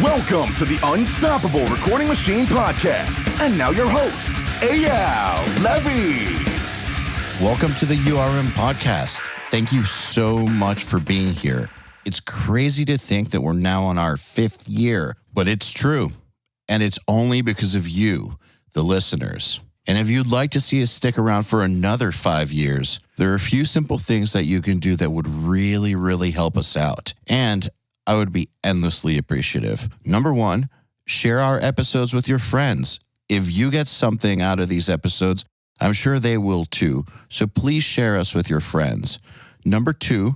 Welcome to the Unstoppable Recording Machine Podcast. And now your host, EYAL Levy. Welcome to the URM Podcast. Thank you so much for being here. It's crazy to think that we're now on our 5th year, but it's true. And it's only because of you, the listeners. And if you'd like to see us stick around for another 5 years, there are a few simple things that you can do that would really, really help us out. And I would be endlessly appreciative. Number 1, share our episodes with your friends. If you get something out of these episodes, I'm sure they will too. So please share us with your friends. Number 2,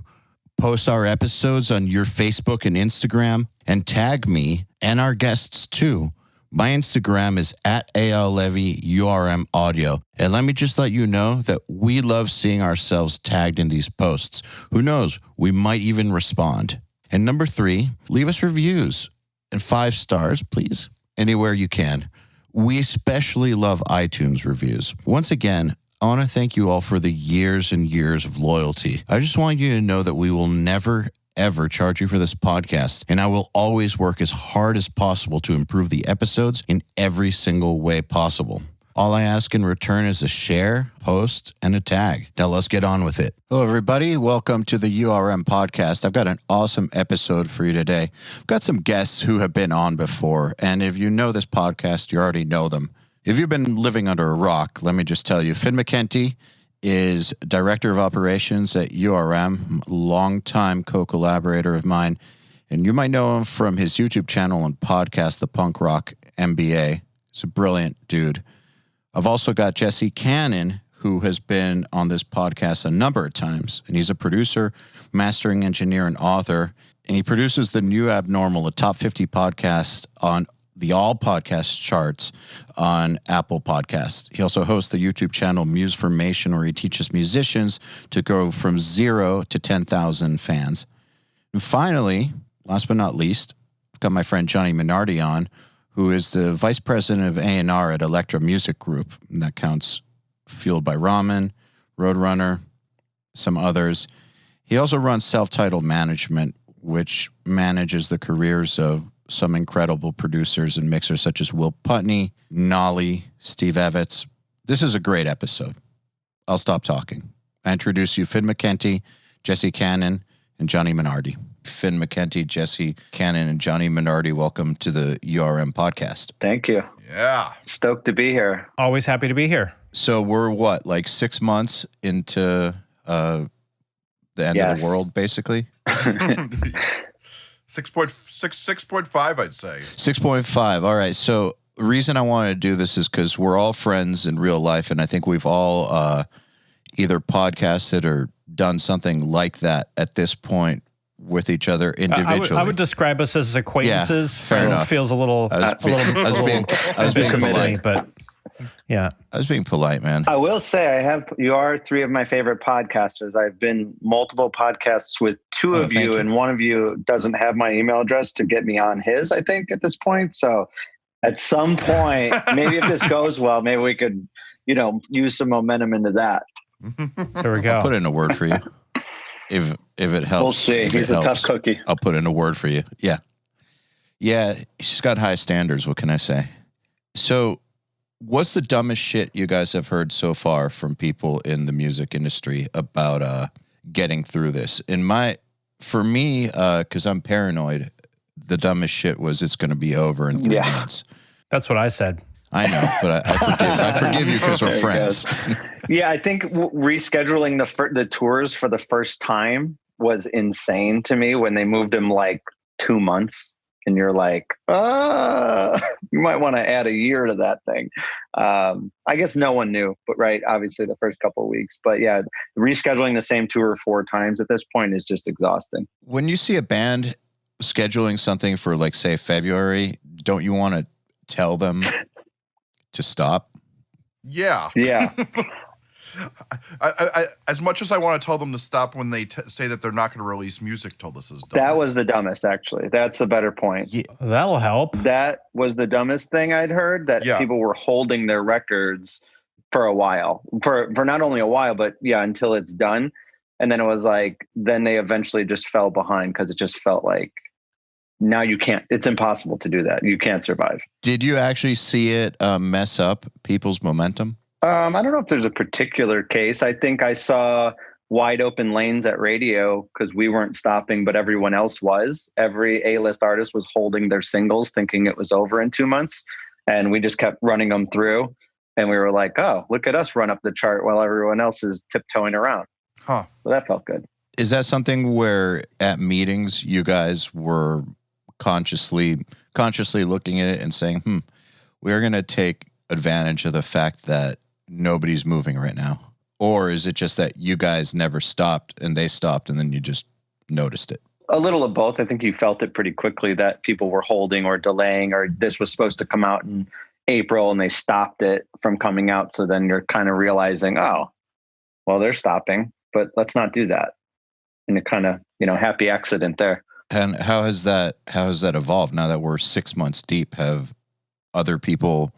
post our episodes on your Facebook and Instagram and tag me and our guests too. My Instagram is at EYAL Audio. And let me just let you know that we love seeing ourselves tagged in these posts. Who knows? We might even respond. And number 3, leave us reviews and 5 stars, please, anywhere you can. We especially love iTunes reviews. Once again, I want to thank you all for the years and years of loyalty. I just want you to know that we will never, ever charge you for this podcast, and I will always work as hard as possible to improve the episodes in every single way possible. All I ask in return is a share, post, and a tag. Now let's get on with it. Hello, everybody. Welcome to the URM Podcast. I've got an awesome episode for you today. I've got some guests who have been on before, and if you know this podcast, you already know them. If you've been living under a rock, let me just tell you, Mckenty is Director of Operations at URM, longtime co-collaborator of mine, and you might know him from his YouTube channel and podcast, the Punk Rock MBA. He's a brilliant dude. I've also got Jesse Cannon, who has been on this podcast a number of times, and he's a producer, mastering engineer, and author, and he produces The New Abnormal, a top 50 podcast on the all podcast charts on Apple Podcasts. He also hosts the YouTube channel Musformation, where he teaches musicians to go from 0 to 10,000 fans. And finally, last but not least, I've got my friend Johnny Minardi on, who is the Vice President of A&R at Elektra Music Group. And that counts Fueled by Ramen, Roadrunner, some others. He also runs Self-Titled Management, which manages the careers of some incredible producers and mixers such as Will Putney, Nolly, Steve Evans. This is a great episode. I'll stop talking. I introduce you Finn Mckenty, Jesse Cannon, and Johnny Minardi. Finn Mckenty, Jesse Cannon, and Johnny Minardi, welcome to the URM Podcast. Thank you. Yeah. Stoked to be here. Always happy to be here. So we're what, like 6 months into the end of the world, basically? 6.5, I'd say. 6.5. All right. So the reason I wanted to do this is because we're all friends in real life, and I think we've all either podcasted or done something like that at this point with each other individually. I would describe us as acquaintances. Yeah, fair enough. Feels a little. I was being polite, but yeah, I was being polite, man. I will say you are 3 of my favorite podcasters. I've been multiple podcasts with 2 of you, and one of you doesn't have my email address to get me on his, I think, at this point. So at some point, maybe if this goes well, maybe we could, use some momentum into that. There we go. I'll put in a word for you. If it helps. We'll see. He's a tough cookie. I'll put in a word for you. Yeah. Yeah, she's got high standards. What can I say? So what's the dumbest shit you guys have heard so far from people in the music industry about getting through this? For me, because I'm paranoid, the dumbest shit was it's going to be over in 3 months. That's what I said. I know, but I forgive you because we're friends. Yeah, I think rescheduling the tours for the first time was insane to me when they moved them like 2 months. And you're like, you might want to add a year to that thing. I guess no one knew, but obviously the first couple of weeks. But yeah, rescheduling the same tour 4 times at this point is just exhausting. When you see a band scheduling something for, like, say, February, don't you want to tell them to stop? Yeah. Yeah. I as much as I want to tell them to stop when they say that they're not going to release music till this is done. That was the dumbest, actually. That's the better point. Yeah. That'll help. That was the dumbest thing I'd heard, that people were holding their records for a while, for not only a while, but until it's done. And then it was like, then they eventually just fell behind because it just felt like now you can't. It's impossible to do that. You can't survive. Did you actually see it mess up people's momentum? I don't know if there's a particular case. I think I saw wide open lanes at radio because we weren't stopping, but everyone else was. Every A-list artist was holding their singles, thinking it was over in 2 months. And we just kept running them through. And we were like, oh, look at us run up the chart while everyone else is tiptoeing around. Huh. So that felt good. Is that something where at meetings you guys were consciously looking at it and saying, we're going to take advantage of the fact that nobody's moving right now? Or is it just that you guys never stopped and they stopped and then you just noticed it? A little of both. I think you felt it pretty quickly that people were holding or delaying, or this was supposed to come out in April and they stopped it from coming out. So then you're kind of realizing, oh, well, they're stopping, but let's not do that. And it kind of, happy accident there. And how has that evolved now that we're 6 months deep? Have other people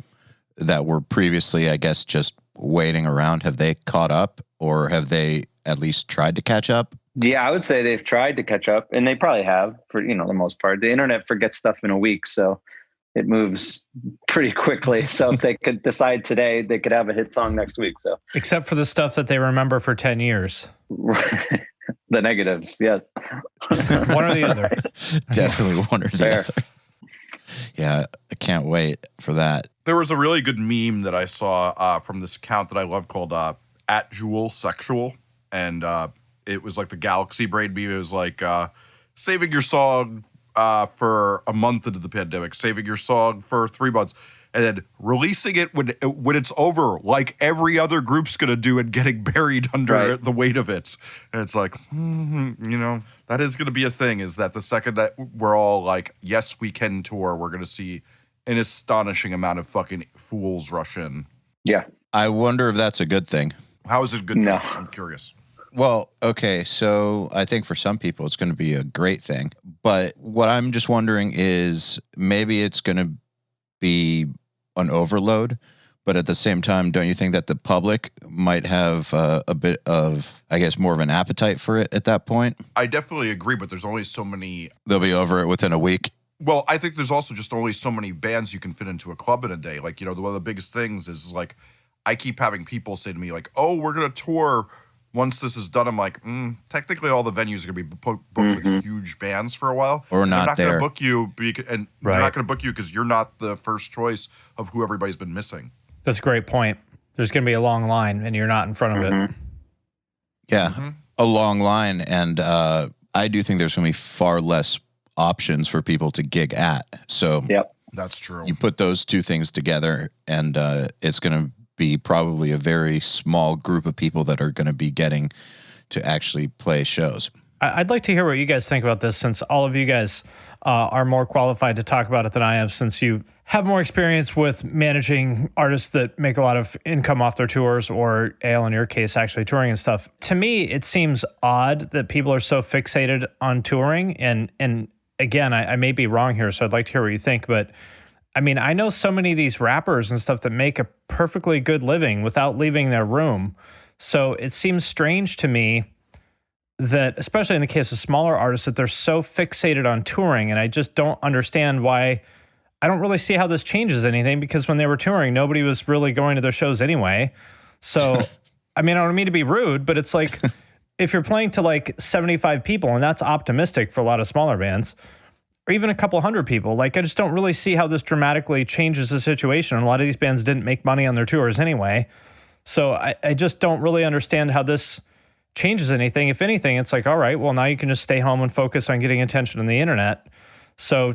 that were previously, I guess, just waiting around, have they caught up, or have they at least tried to catch up? Yeah, I would say they've tried to catch up, and they probably have for, the most part. The internet forgets stuff in a week, so it moves pretty quickly. So if they could decide today, they could have a hit song next week. So Except for the stuff that they remember for 10 years. The negatives, yes. One or the other. Definitely one or the Fair. other. Yeah, I can't wait for that. There was a really good meme that I saw from this account that I love called @JewelSexual. And it was like the Galaxy Braid meme. It was like saving your song for a month into the pandemic, saving your song for 3 months, and then releasing it when it's over, like every other group's going to do, and getting buried under the weight of it. And it's like, that is going to be a thing, is that the second that we're all like, yes, we can tour, we're going to see an astonishing amount of fucking fools rush in. Yeah. I wonder if that's a good thing. How is it a good No. thing? I'm curious. Well, okay, so I think for some people it's going to be a great thing. But what I'm just wondering is maybe it's going to be an overload, but at the same time, don't you think that the public might have a bit of, I guess, more of an appetite for it at that point? I definitely agree, but there's only so many. They'll be over it within a week. Well, I think there's also just only so many bands you can fit into a club in a day. Like, one of the biggest things is like, I keep having people say to me like, oh, we're going to tour once this is done. I'm like, technically all the venues are going to be booked with huge bands for a while. Or not they're not there. going to book you, and they're not going to book you because you're not the first choice of who everybody's been missing. That's a great point. There's going to be a long line and you're not in front of it. Yeah, a long line. And I do think there's going to be far less options for people to gig at. So Yep. That's true. you put those two things together and it's going to be probably a very small group of people that are going to be getting to actually play shows. I'd like to hear what you guys think about this, since all of you guys are more qualified to talk about it than I am, since you have more experience with managing artists that make a lot of income off their tours, or EYAL in your case, actually touring and stuff. To me, it seems odd that people are so fixated on touring. And again, I may be wrong here, so I'd like to hear what you think. But I mean, I know so many of these rappers and stuff that make a perfectly good living without leaving their room. So it seems strange to me that, especially in the case of smaller artists, that they're so fixated on touring. And I just don't understand why. I don't really see how this changes anything, because when they were touring, nobody was really going to their shows anyway. So, I mean, I don't mean to be rude, but it's like, if you're playing to like 75 people, and that's optimistic for a lot of smaller bands, or even a couple hundred people, like, I just don't really see how this dramatically changes the situation. And a lot of these bands didn't make money on their tours anyway. So I just don't really understand how this changes anything. If anything, it's like, all right, well, now you can just stay home and focus on getting attention on the internet. So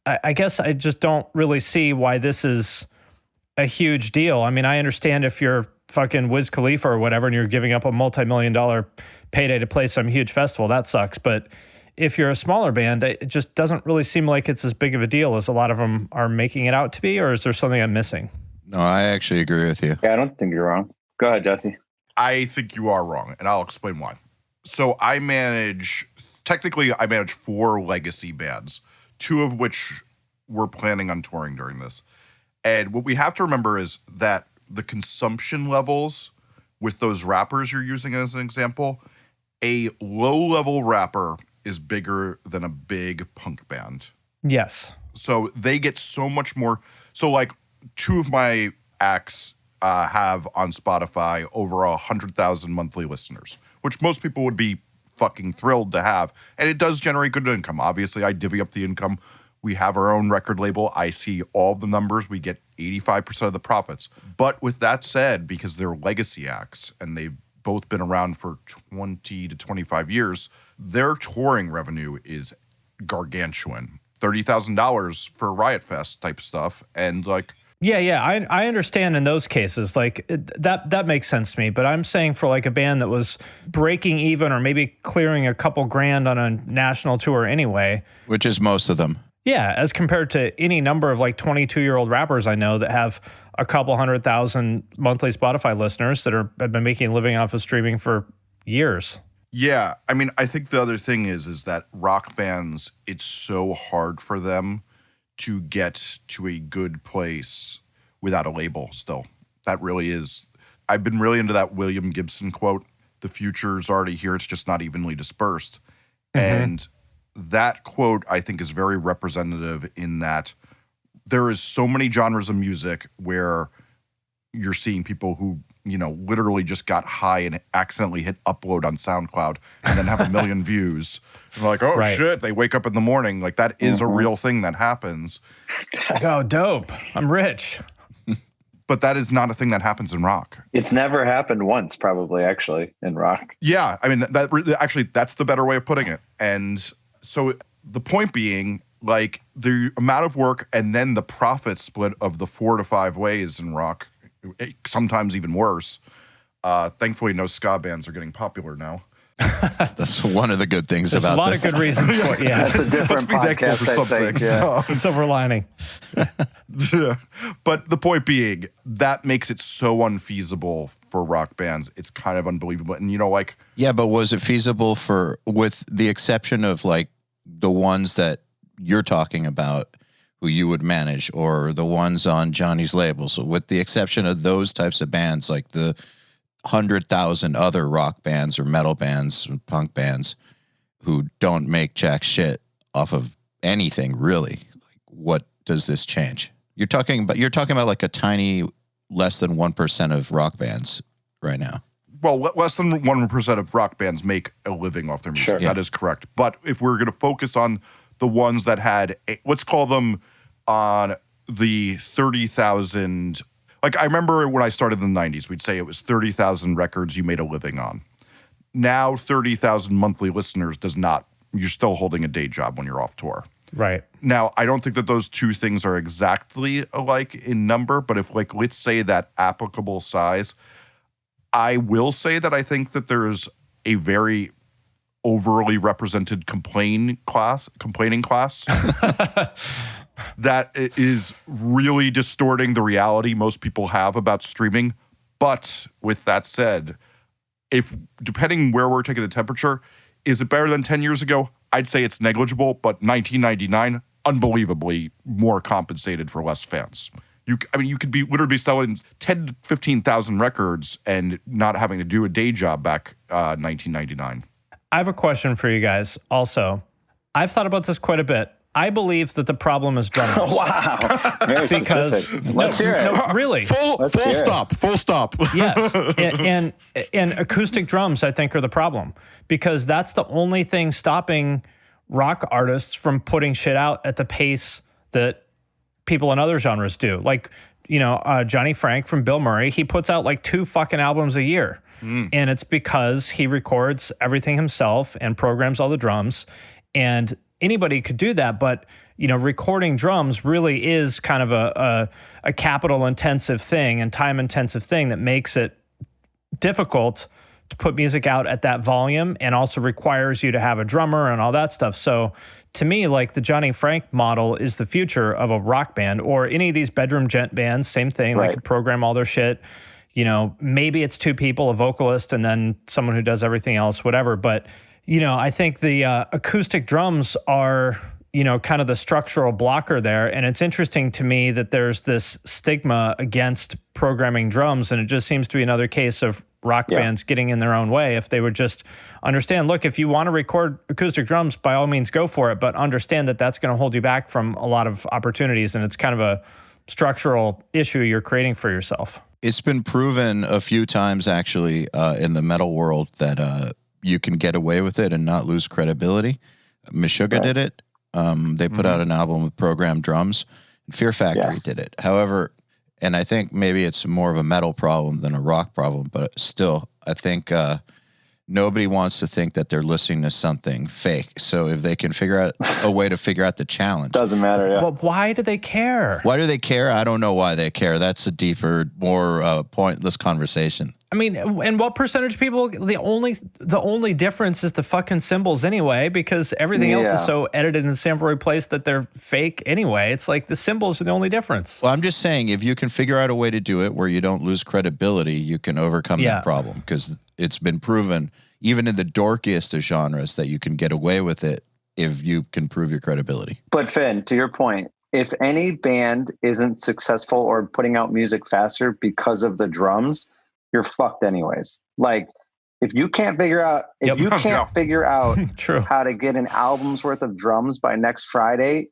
I guess I just don't really see why this is a huge deal. I mean, I understand if you're fucking Wiz Khalifa or whatever, and you're giving up a multi-million-dollar payday to play some huge festival, that sucks. But if you're a smaller band, it just doesn't really seem like it's as big of a deal as a lot of them are making it out to be. Or is there something I'm missing? No, I actually agree with you. Yeah, I don't think you're wrong. Go ahead, Jesse. I think you are wrong, and I'll explain why. So I manage 4 legacy bands, 2 of which we're planning on touring during this. And what we have to remember is that the consumption levels with those rappers you're using as an example, a low-level rapper is bigger than a big punk band. Yes. So they get so much more. So like 2 of my acts have on Spotify over 100,000 monthly listeners, which most people would be fucking thrilled to have. And it does generate good income. Obviously, I divvy up the income. We have our own record label. I see all the numbers. We get 85% of the profits. But with that said, because they're legacy acts and they've both been around for 20 to 25 years, their touring revenue is gargantuan. $30,000 for Riot Fest type stuff. And like, Yeah, I understand in those cases, like that makes sense to me. But I'm saying for like a band that was breaking even or maybe clearing a couple grand on a national tour anyway, which is most of them. Yeah, as compared to any number of like 22-year-old rappers I know that have a couple 100,000 monthly Spotify listeners that have been making a living off of streaming for years. Yeah, I mean, I think the other thing is that rock bands, it's so hard for them to get to a good place without a label still. That really is. I've been really into that William Gibson quote, "The future's already here, it's just not evenly dispersed." Mm-hmm. And that quote, I think, is very representative in that there is so many genres of music where you're seeing people who, you know, literally just got high and accidentally hit upload on SoundCloud and then have 1 million views. And they're like, oh, right. Shit, they wake up in the morning. Like, that is a real thing that happens. Like, oh, dope. I'm rich. But that is not a thing that happens in rock. It's never happened once, probably, actually, in rock. Yeah, I mean, that's the better way of putting it. And so the point being, like, the amount of work and then the profit split of the 4 to 5 ways in rock, sometimes even worse. Thankfully, no ska bands are getting popular now. That's one of the good things There's about this. There's a lot of good reasons for it. Yeah. That's a different Let's be thankful for something. Think, yeah. It's a silver lining. But the point being, that makes it so unfeasible for rock bands. It's kind of unbelievable. And, you know, like... Yeah, but was it feasible with the exception of, like, the ones that you're talking about, who you would manage, or the ones on Johnny's label? So with the exception of those types of bands, like the 100,000 other rock bands or metal bands and punk bands who don't make jack shit off of anything, really, like, what does this change? You're talking about like a tiny, less than 1% of rock bands right now. Well, less than 1% of rock bands make a living off their music. Sure. Yeah. That is correct. But if we're going to focus on the ones that had, let's call them on the 30,000. Like, I remember when I started in the 90s, we'd say it was 30,000 records you made a living on. Now, 30,000 monthly listeners does not. You're still holding a day job when you're off tour. Right. Now, I don't think that those two things are exactly alike in number, but if, like, let's say that applicable size, I will say that I think that there's a very overly represented complaining class that is really distorting the reality most people have about streaming. But with that said, if depending where we're taking the temperature, is it better than 10 years ago? I'd say it's negligible, but 1999, unbelievably more compensated for less fans. You could be literally selling 10 to 15,000 records and not having to do a day job back 1999. I have a question for you guys also. I've thought about this quite a bit. I believe that the problem is drummers. Wow. Very because Let's hear it. No, really. Full stop. Yes. And acoustic drums, I think, are the problem, because that's the only thing stopping rock artists from putting shit out at the pace that people in other genres do. Like, you know, Johnny Frank from Bill Murray, he puts out like 2 fucking albums a year. And it's because he records everything himself and programs all the drums. And anybody could do that, but, you know, recording drums really is kind of a capital intensive thing and time intensive thing that makes it difficult to put music out at that volume, and also requires you to have a drummer and all that stuff. So to me, like, the Johnny Frank model is the future of a rock band, or any of these bedroom gent bands, same thing. Right. They could program all their shit. You know, maybe it's 2 people, a vocalist, and then someone who does everything else, whatever. But, you know, I think the acoustic drums are, kind of the structural blocker there. And it's interesting to me that there's this stigma against programming drums. And it just seems to be another case of rock bands getting in their own way. If they would just understand, look, if you want to record acoustic drums, by all means go for it, but understand that that's going to hold you back from a lot of opportunities. And it's kind of a structural issue you're creating for yourself. It's been proven a few times actually in the metal world that you can get away with it and not lose credibility. Meshuggah did it. They put out an album with programmed drums. Fear Factory did it. However, and I think maybe it's more of a metal problem than a rock problem, but still, I think nobody wants to think that they're listening to something fake. So if they can figure out a way to figure out the challenge. Doesn't matter, Well, why do they care? Why do they care? I don't know why they care. That's a deeper, more pointless conversation. I mean, and what percentage of people, the only difference is the fucking cymbals anyway, because everything else is so edited and sample replaced that they're fake anyway. It's like the cymbals are the only difference. Well, I'm just saying, if you can figure out a way to do it where you don't lose credibility, you can overcome that problem, because it's been proven, even in the dorkiest of genres, that you can get away with it if you can prove your credibility. But Finn, to your point, if any band isn't successful or putting out music faster because of the drums, you're fucked anyways. Like, if you can't figure out, figure out how to get an album's worth of drums by next Friday,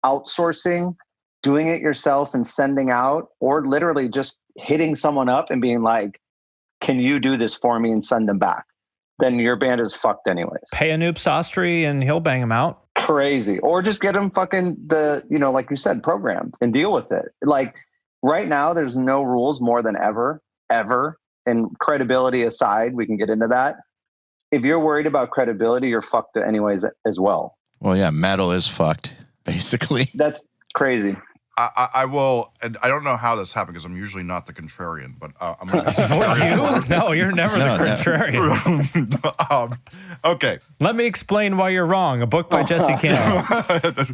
outsourcing, doing it yourself and sending out, or literally just hitting someone up and being like, can you do this for me and send them back? Then your band is fucked anyways. Pay Anoop Sastry and he'll bang them out. Crazy. Or just get them fucking like you said, programmed and deal with it. Like right now, there's no rules more than ever. And credibility aside, we can get into that. If you're worried about credibility, you're fucked anyways as well. Well, yeah, metal is fucked, basically. That's crazy. I will, and I don't know how this happened because I'm usually not the contrarian, but I'm going to be contrarian. No, you're never the contrarian. Okay. Let me explain why you're wrong. A book by Jesse Campbell.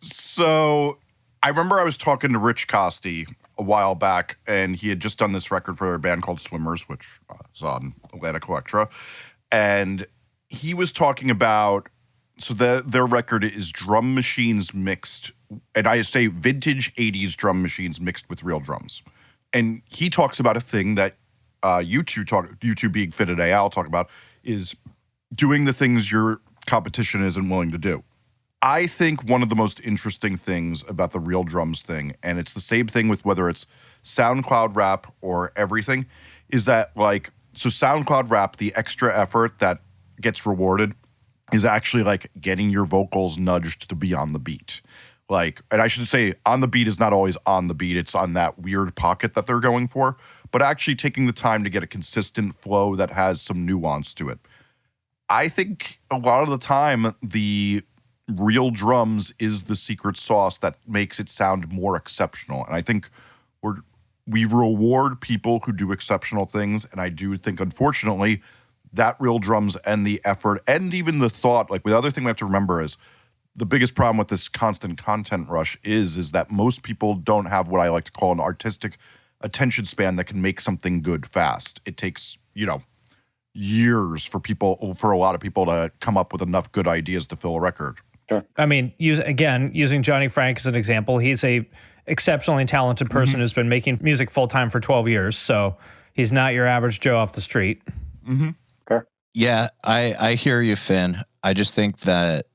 So I remember I was talking to Rich Costi a while back, and he had just done this record for a band called Swimmers, which is on Atlantic Elektra. And he was talking about, so their record is drum machines mixed, and I say vintage 80s drum machines mixed with real drums. And he talks about a thing that you two being fit at EYAL talk about, is doing the things your competition isn't willing to do. I think one of the most interesting things about the real drums thing, and it's the same thing with whether it's SoundCloud rap or everything, is that so SoundCloud rap, the extra effort that gets rewarded is actually like getting your vocals nudged to be on the beat. And I should say on the beat is not always on the beat. It's on that weird pocket that they're going for, but actually taking the time to get a consistent flow that has some nuance to it. I think a lot of the time the real drums is the secret sauce that makes it sound more exceptional. And I think we reward people who do exceptional things. And I do think, unfortunately, that real drums and the effort and even the thought, the other thing we have to remember is the biggest problem with this constant content rush is that most people don't have what I like to call an artistic attention span that can make something good fast. It takes, years for a lot of people to come up with enough good ideas to fill a record. Sure. I mean, using Johnny Frank as an example, he's a exceptionally talented person who's been making music full time for 12 years. So he's not your average Joe off the street. Mm-hmm. Sure. Yeah, I hear you, Finn. I just think that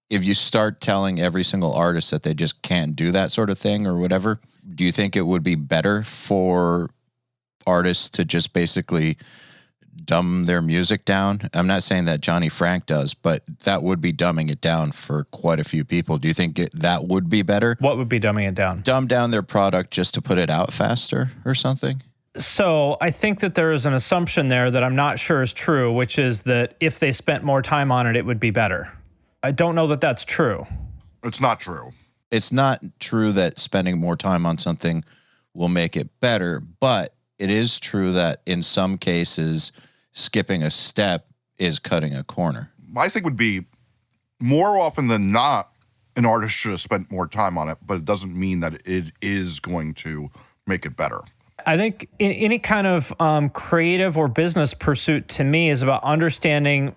if you start telling every single artist that they just can't do that sort of thing or whatever, do you think it would be better for artists to just basically dumb their music down? I'm not saying that Johnny Frank does, but that would be dumbing it down for quite a few people. Do you think that would be better? What would be dumbing it down? Dumb down their product just to put it out faster or something? So I think that there is an assumption there that I'm not sure is true, which is that if they spent more time on it, it would be better. I don't know that that's true. It's not true. It's not true that spending more time on something will make it better, but it is true that in some cases, skipping a step is cutting a corner. My thing would be, more often than not, an artist should have spent more time on it, but it doesn't mean that it is going to make it better. I think any kind of creative or business pursuit to me is about understanding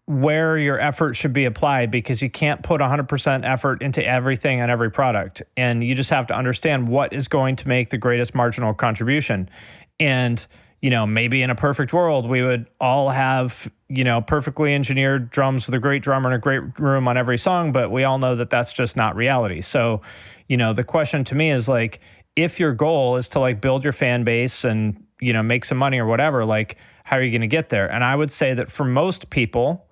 where your effort should be applied, because you can't put 100% effort into everything on every product. And you just have to understand what is going to make the greatest marginal contribution. And, maybe in a perfect world, we would all have, perfectly engineered drums with a great drummer and a great room on every song, but we all know that that's just not reality. So, the question to me is like, if your goal is to like build your fan base and, make some money or whatever, like, how are you going to get there? And I would say that for most people,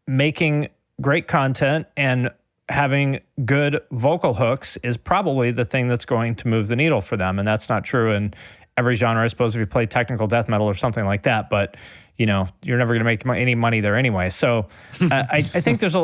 making great content and having good vocal hooks is probably the thing that's going to move the needle for them. And that's not true in every genre. I suppose if you play technical death metal or something like that, but you're never going to make any money there anyway. So I think there's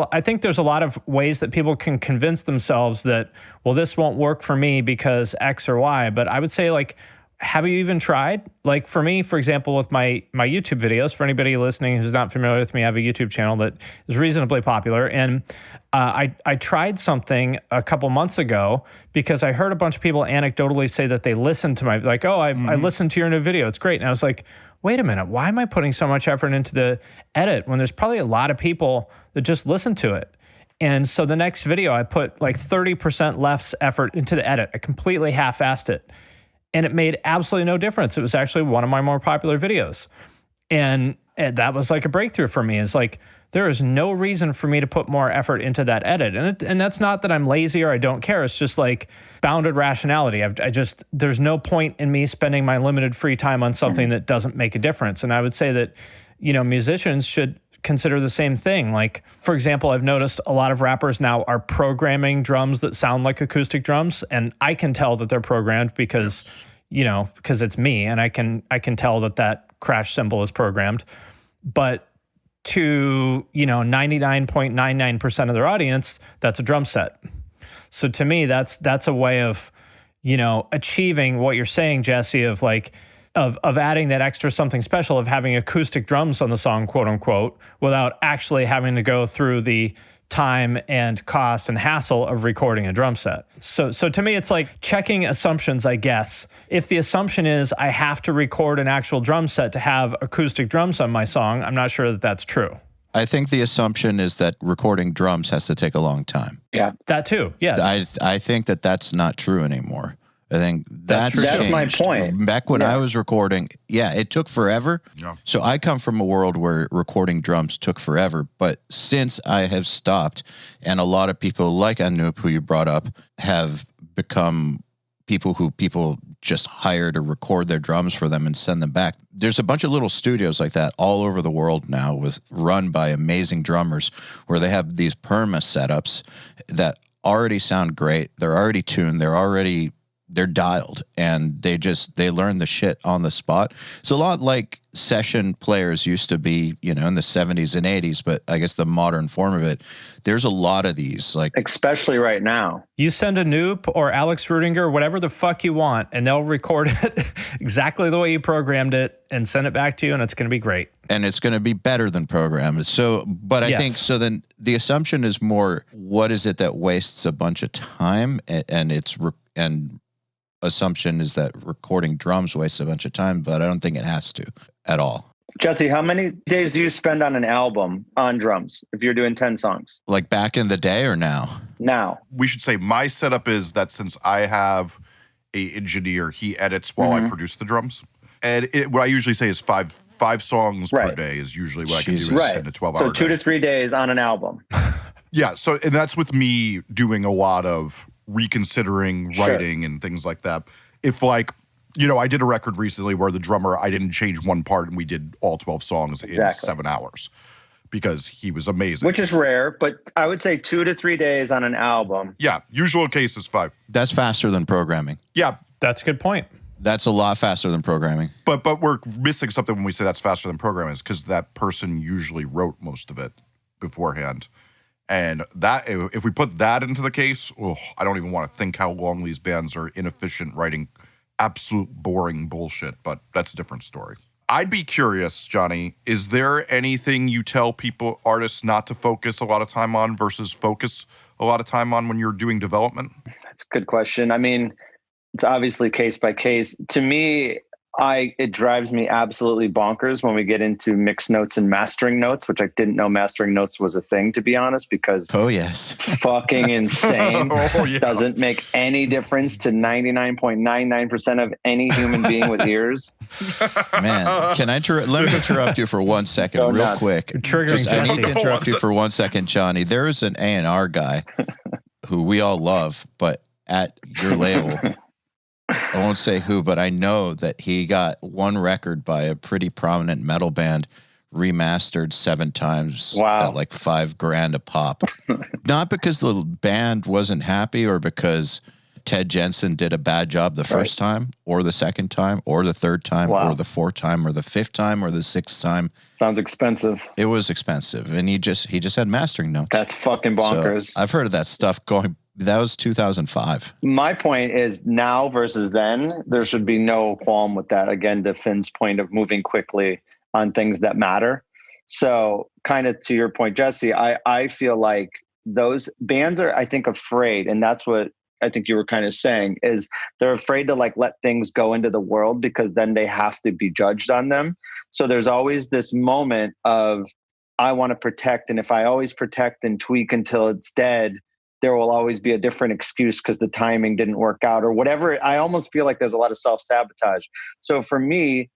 a lot of ways that people can convince themselves that, well, this won't work for me because X or Y. But I would say, like, have you even tried? Like for me, for example, with my YouTube videos, for anybody listening who's not familiar with me, I have a YouTube channel that is reasonably popular. And I tried something a couple months ago because I heard a bunch of people anecdotally say that they listened to I listened to your new video. It's great. And I was like, wait a minute, why am I putting so much effort into the edit when there's probably a lot of people that just listen to it? And so the next video, I put like 30% less effort into the edit. I completely half-assed it. And it made absolutely no difference. It was actually one of my more popular videos. And that was like a breakthrough for me. It's like, there is no reason for me to put more effort into that edit. And that's not that I'm lazy or I don't care. It's just like bounded rationality. There's no point in me spending my limited free time on something that doesn't make a difference. And I would say that, musicians should consider the same thing. Like, for example, I've noticed a lot of rappers now are programming drums that sound like acoustic drums. And I can tell that they're programmed because, because it's me, and I can tell that crash cymbal is programmed. But to, 99.99% of their audience, that's a drum set. So to me, that's a way of, achieving what you're saying, Jesse, of like, of adding that extra something special of having acoustic drums on the song, quote unquote, without actually having to go through the time and cost and hassle of recording a drum set. So to me, it's like checking assumptions, I guess. If the assumption is I have to record an actual drum set to have acoustic drums on my song, I'm not sure that that's true. I think the assumption is that recording drums has to take a long time. Yeah. That too, yes. I think that that's not true anymore. I think that's my point. Back when I was recording, it took forever. Yeah. So I come from a world where recording drums took forever. But since I have stopped, and a lot of people like Anoop, who you brought up, have become people who people just hire to record their drums for them and send them back. There's a bunch of little studios like that all over the world now, run by amazing drummers, where they have these perma setups that already sound great. They're already tuned. They're dialed, and they learn the shit on the spot. It's a lot like session players used to be, in the 70s and 80s, but I guess the modern form of it, there's a lot of these, like, especially right now. You send Anoop or Alex Rudinger, whatever the fuck you want, and they'll record it exactly the way you programmed it and send it back to you, and it's going to be great. And it's going to be better than programmed. So, but I think, so then the assumption is more, what is it that wastes a bunch of time? And assumption is that recording drums wastes a bunch of time, but I don't think it has to at all. Jesse, how many days do you spend on an album on drums if you're doing 10 songs? Like back in the day or now? Now. We should say my setup is that since I have a engineer, he edits while I produce the drums. And what I usually say is five songs per day is usually what I can do in 10 to 12 hours. So 2 to 3 days on an album. Yeah. So, and that's with me doing a lot of reconsidering writing and things like that. If like, I did a record recently where the drummer, I didn't change one part and we did all 12 songs in 7 hours because he was amazing. Which is rare, but I would say 2 to 3 days on an album. Yeah. Usual case is 5. That's faster than programming. Yeah. That's a good point. That's a lot faster than programming. But we're missing something when we say that's faster than programming, is because that person usually wrote most of it beforehand. And that, if we put that into the case, I don't even want to think how long these bands are inefficient writing absolute boring bullshit, but that's a different story. I'd be curious, Johnny, is there anything you tell artists not to focus a lot of time on versus focus a lot of time on when you're doing development? That's a good question. I mean, it's obviously case by case. To me, It drives me absolutely bonkers when we get into mix notes and mastering notes, which I didn't know mastering notes was a thing, to be honest, because Oh, yes. fucking insane. Oh, yeah. Doesn't make any difference to 99.99% of any human being with ears. Man, can I let me interrupt you for 1 second, Go real nuts. quick. You're triggering I need Jesse. to interrupt you for 1 second, Johnny. There is an A&R guy who we all love, but at your label, I won't say who, but I know that he got one record by a pretty prominent metal band remastered 7 times Wow. at like $5,000 a pop. Not because the band wasn't happy or because Ted Jensen did a bad job the first time or the second time or the third time Wow. or the fourth time or the fifth time or the sixth time. Sounds expensive. It was expensive. And he just had mastering notes. That's fucking bonkers. So I've heard of that stuff going. That was 2005. My point is now versus then, there should be no qualm with that. Again, to Finn's point of moving quickly on things that matter. So kind of to your point, Jesse, I feel like those bands are, I think, afraid. And that's what I think you were kind of saying, is they're afraid to like let things go into the world because then they have to be judged on them. So there's always this moment of, I want to protect. And if I always protect and tweak until it's dead, there will always be a different excuse because the timing didn't work out or whatever. I almost feel like there's a lot of self-sabotage. So for me,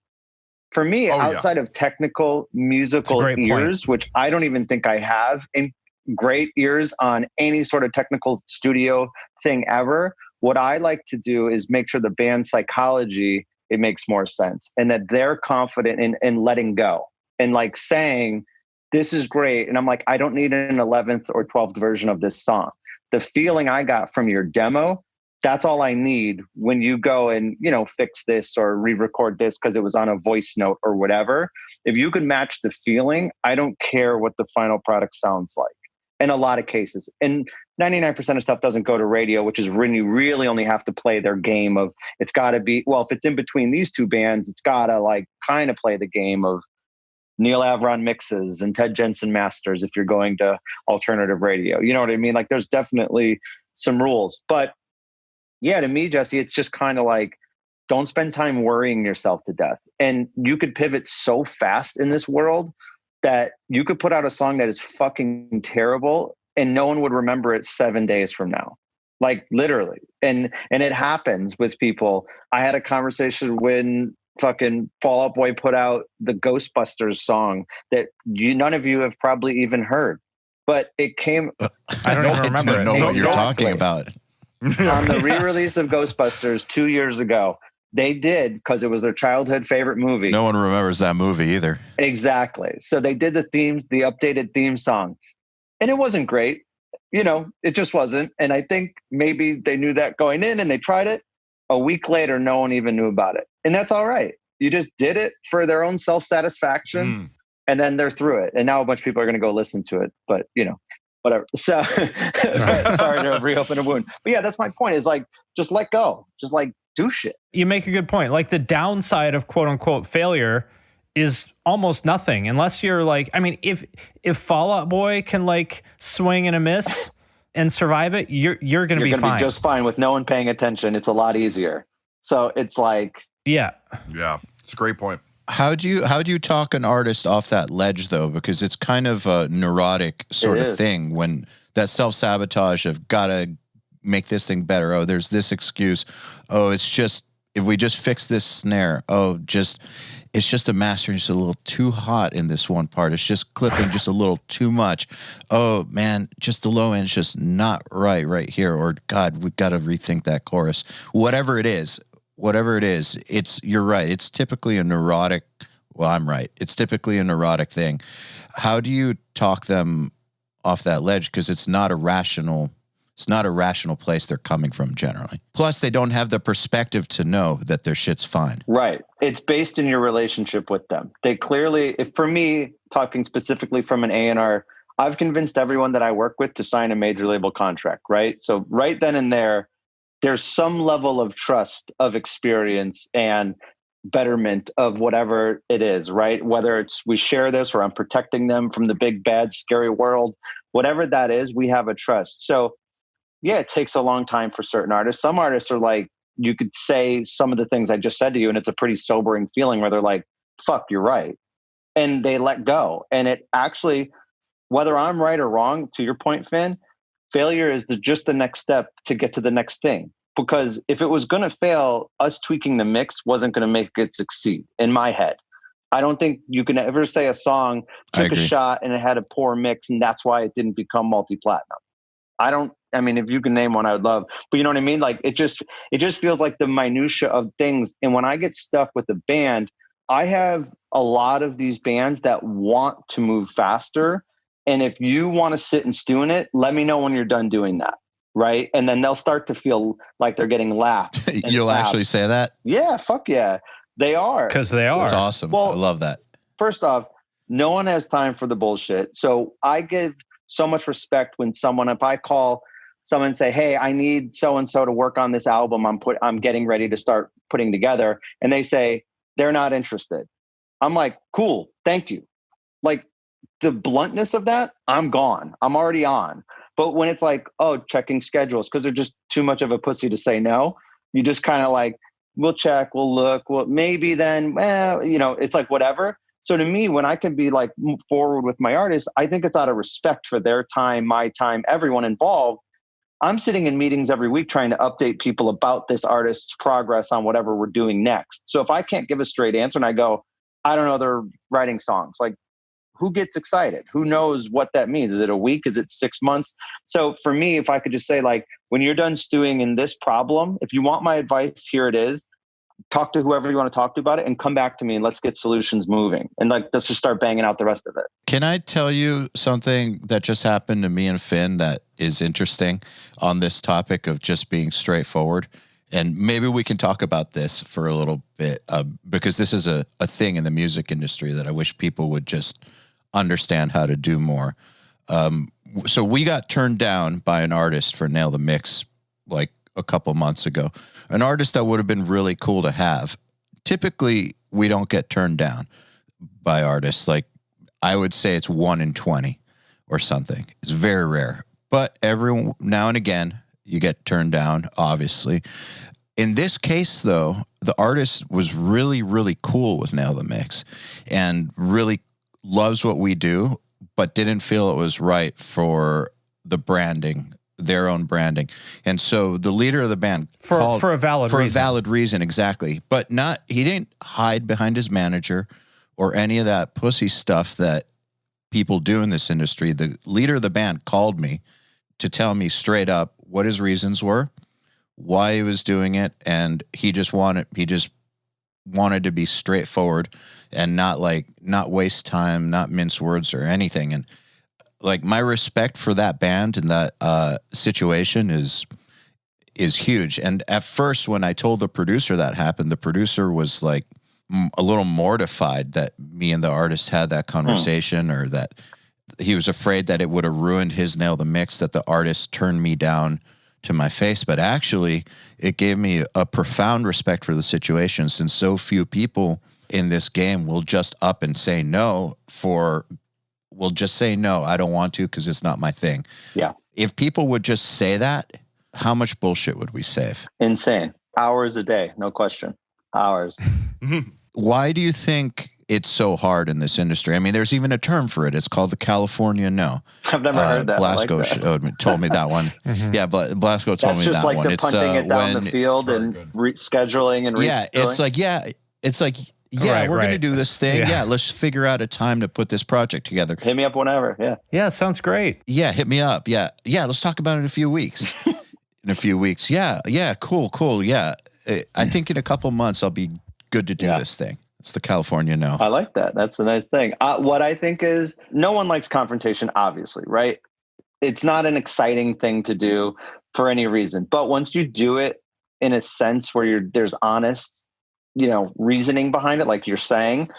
outside of technical musical ears, which I don't even think I have in great ears on any sort of technical studio thing ever, what I like to do is make sure the band psychology, it makes more sense and that they're confident in letting go and like saying, this is great. And I'm like, I don't need an 11th or 12th version of this song. The feeling I got from your demo, that's all I need when you go and, fix this or re-record this because it was on a voice note or whatever. If you can match the feeling, I don't care what the final product sounds like in a lot of cases. And 99% of stuff doesn't go to radio, which is when you really only have to play their game of, it's got to be, well, if it's in between these two bands, it's got to like kind of play the game of Neil Avron mixes and Ted Jensen masters if you're going to alternative radio. You know what I mean? Like there's definitely some rules. But yeah, to me, Jesse, it's just kind of like, don't spend time worrying yourself to death. And you could pivot so fast in this world that you could put out a song that is fucking terrible and no one would remember it 7 days from now. Like literally. And it happens with people. I had a conversation when fucking Fall Out Boy put out the Ghostbusters song that none of you have probably even heard, but it came. I don't even remember. I don't know what you're talking about. On the re-release of Ghostbusters 2 years ago, they did, because it was their childhood favorite movie. No one remembers that movie either. Exactly. So they did the updated theme song, and it wasn't great. It just wasn't. And I think maybe they knew that going in and they tried it. A week later, no one even knew about it. And that's all right. You just did it for their own self-satisfaction and then they're through it. And now a bunch of people are going to go listen to it, but whatever. So sorry to reopen a wound, but yeah, that's my point is like, just let go, just like do shit. You make a good point. Like the downside of quote unquote failure is almost nothing unless you're like, I mean, if Fall Out Boy can like swing and a miss and survive it, you're going to be fine. Be just fine with no one paying attention. It's a lot easier. So it's like, yeah, it's a great point. How do you talk an artist off that ledge though? Because it's kind of a neurotic sort of thing when that self-sabotage of gotta make this thing better. Oh, there's this excuse. Oh, it's just, if we just fix this snare. Oh, it's just the mastering just a little too hot in this one part. It's just clipping just a little too much. Oh man, just the low end's just not right here. Or God, we've got to rethink that chorus. Whatever it is, you're right. It's typically a neurotic. Well, I'm right. It's typically a neurotic thing. How do you talk them off that ledge? Because it's not a rational place they're coming from generally. Plus, they don't have the perspective to know that their shit's fine. Right. It's based in your relationship with them. They clearly, if for me, talking specifically from an A&R, I've convinced everyone that I work with to sign a major label contract, right? So right then and there's some level of trust, of experience, and betterment of whatever it is, right? Whether it's we share this or I'm protecting them from the big, bad, scary world, whatever that is, we have a trust. So yeah, it takes a long time for certain artists. Some artists are like, you could say some of the things I just said to you, and it's a pretty sobering feeling where they're like, fuck, you're right. And they let go. And it actually, whether I'm right or wrong, to your point, Finn, failure is just the next step to get to the next thing. Because if it was going to fail, us tweaking the mix wasn't going to make it succeed in my head. I don't think you can ever say a song took a shot and it had a poor mix and that's why it didn't become multi-platinum. I mean, if you can name one, I would love, but you know what I mean? Like it just feels like the minutia of things. And when I get stuck with a band, I have a lot of these bands that want to move faster. And if you want to sit and stew in it, let me know when you're done doing that. Right. And then they'll start to feel like they're getting laughed. You'll actually say that? Yeah. Fuck yeah. They are. Because they are. That's awesome. Well, I love that. First off, no one has time for the bullshit. So I give so much respect when if I call someone and say, hey, I need so-and-so to work on this album I'm getting ready to start putting together. And they say, they're not interested. I'm like, cool. Thank you. Like the bluntness of that, I'm gone. I'm already on. But when it's like, oh, checking schedules, because they're just too much of a pussy to say no, you just kind of like, we'll check, we'll look, well, maybe then, it's like whatever. So to me, when I can be like move forward with my artists, I think it's out of respect for their time, my time, everyone involved. I'm sitting in meetings every week trying to update people about this artist's progress on whatever we're doing next. So if I can't give a straight answer and I go, I don't know, they're writing songs, like who gets excited? Who knows what that means? Is it a week? Is it 6 months? So for me, if I could just say like, when you're done stewing in this problem, if you want my advice, here it is. Talk to whoever you want to talk to about it and come back to me and let's get solutions moving. And like, let's just start banging out the rest of it. Can I tell you something that just happened to me and Finn that is interesting on this topic of just being straightforward? And maybe we can talk about this for a little bit because this is a thing in the music industry that I wish people would just understand how to do more. So we got turned down by an artist for Nail the Mix like a couple months ago, an artist that would have been really cool to have. Typically, we don't get turned down by artists. Like I would say it's 1 in 20 or something. It's very rare, but every now and again you get turned down, obviously. In this case, though, the artist was really, really cool with Nail the Mix and really loves what we do, but didn't feel it was right for the branding, their own branding. And so the leader of the band for a valid reason, exactly. But he didn't hide behind his manager or any of that pussy stuff that people do in this industry. The leader of the band called me to tell me straight up what his reasons were, why he was doing it, and he just wanted to be straightforward and not waste time, not mince words or anything. And like my respect for that band and that situation is huge. And at first, when I told the producer that happened, the producer was like a little mortified that me and the artist had that conversation, or that he was afraid that it would have ruined his Nail the Mix, that the artist turned me down to my face. But actually, it gave me a profound respect for the situation, since so few people in this game will just up and say no will just say, no, I don't want to because it's not my thing. Yeah. If people would just say that, how much bullshit would we save? Insane. Hours a day. No question. Hours. Why do you think it's so hard in this industry? I mean, there's even a term for it. It's called the California no. I've never heard that. Blasco told me that one. Yeah, Blasco told me that one. That's just like the punting it down the field and scheduling and rescheduling. It's like, we're going to do this thing. Yeah, let's figure out a time to put this project together. Hit me up whenever. Yeah, sounds great. Yeah, hit me up. Yeah, let's talk about it in a few weeks. Yeah, cool. Yeah, I think in a couple months I'll be good to do this thing. It's the California no. I like that. That's a nice thing. What I think is no one likes confrontation, obviously, right? It's not an exciting thing to do for any reason. But once you do it in a sense where there's honest, reasoning behind it, like you're saying,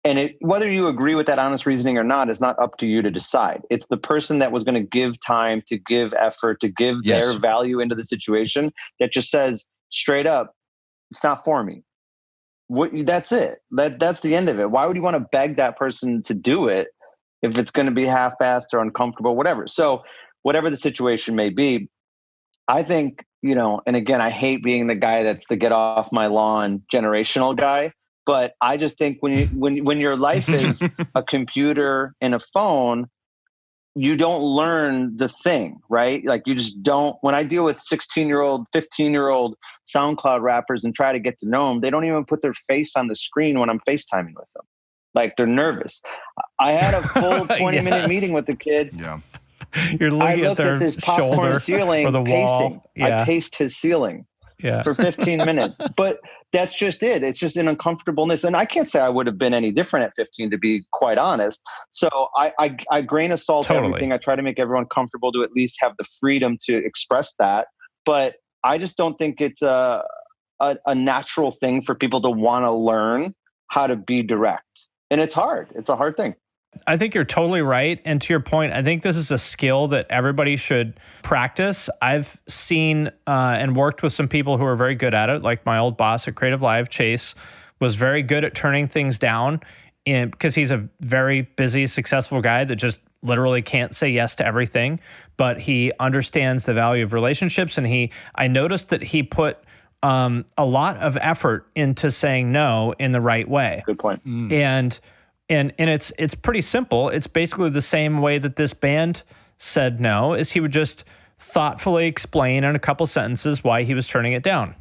and whether you agree with that honest reasoning or not is not up to you to decide. It's the person that was going to give time, to give effort, to give their value into the situation that just says straight up, it's not for me. That's it. That's the end of it. Why would you want to beg that person to do it if it's going to be half-assed or uncomfortable, whatever? So whatever the situation may be, I think and again, I hate being the guy that's the get off my lawn generational guy, but I just think when your life is a computer and a phone, you don't learn the thing, right? Like you just don't. When I deal with 16-year-old, 15-year-old SoundCloud rappers and try to get to know them, they don't even put their face on the screen when I'm FaceTiming with them. Like they're nervous. I had a full 20-minute meeting with the kid. Yeah. You're looking at their this popcorn shoulder ceiling or the wall. pacing. Yeah. I paced his ceiling for 15 minutes. But that's just it. It's just an uncomfortableness. And I can't say I would have been any different at 15, to be quite honest. So I grain of salt everything. I try to make everyone comfortable to at least have the freedom to express that. But I just don't think it's a natural thing for people to want to learn how to be direct. And it's hard. It's a hard thing. I think you're totally right. And to your point, I think this is a skill that everybody should practice. I've seen and worked with some people who are very good at it, like my old boss at Creative Live, Chase, was very good at turning things down because he's a very busy, successful guy that just literally can't say yes to everything, but he understands the value of relationships. And I noticed that he put a lot of effort into saying no in the right way. Good point. And it's pretty simple. It's basically the same way that this band said no, is he would just thoughtfully explain in a couple sentences why he was turning it down.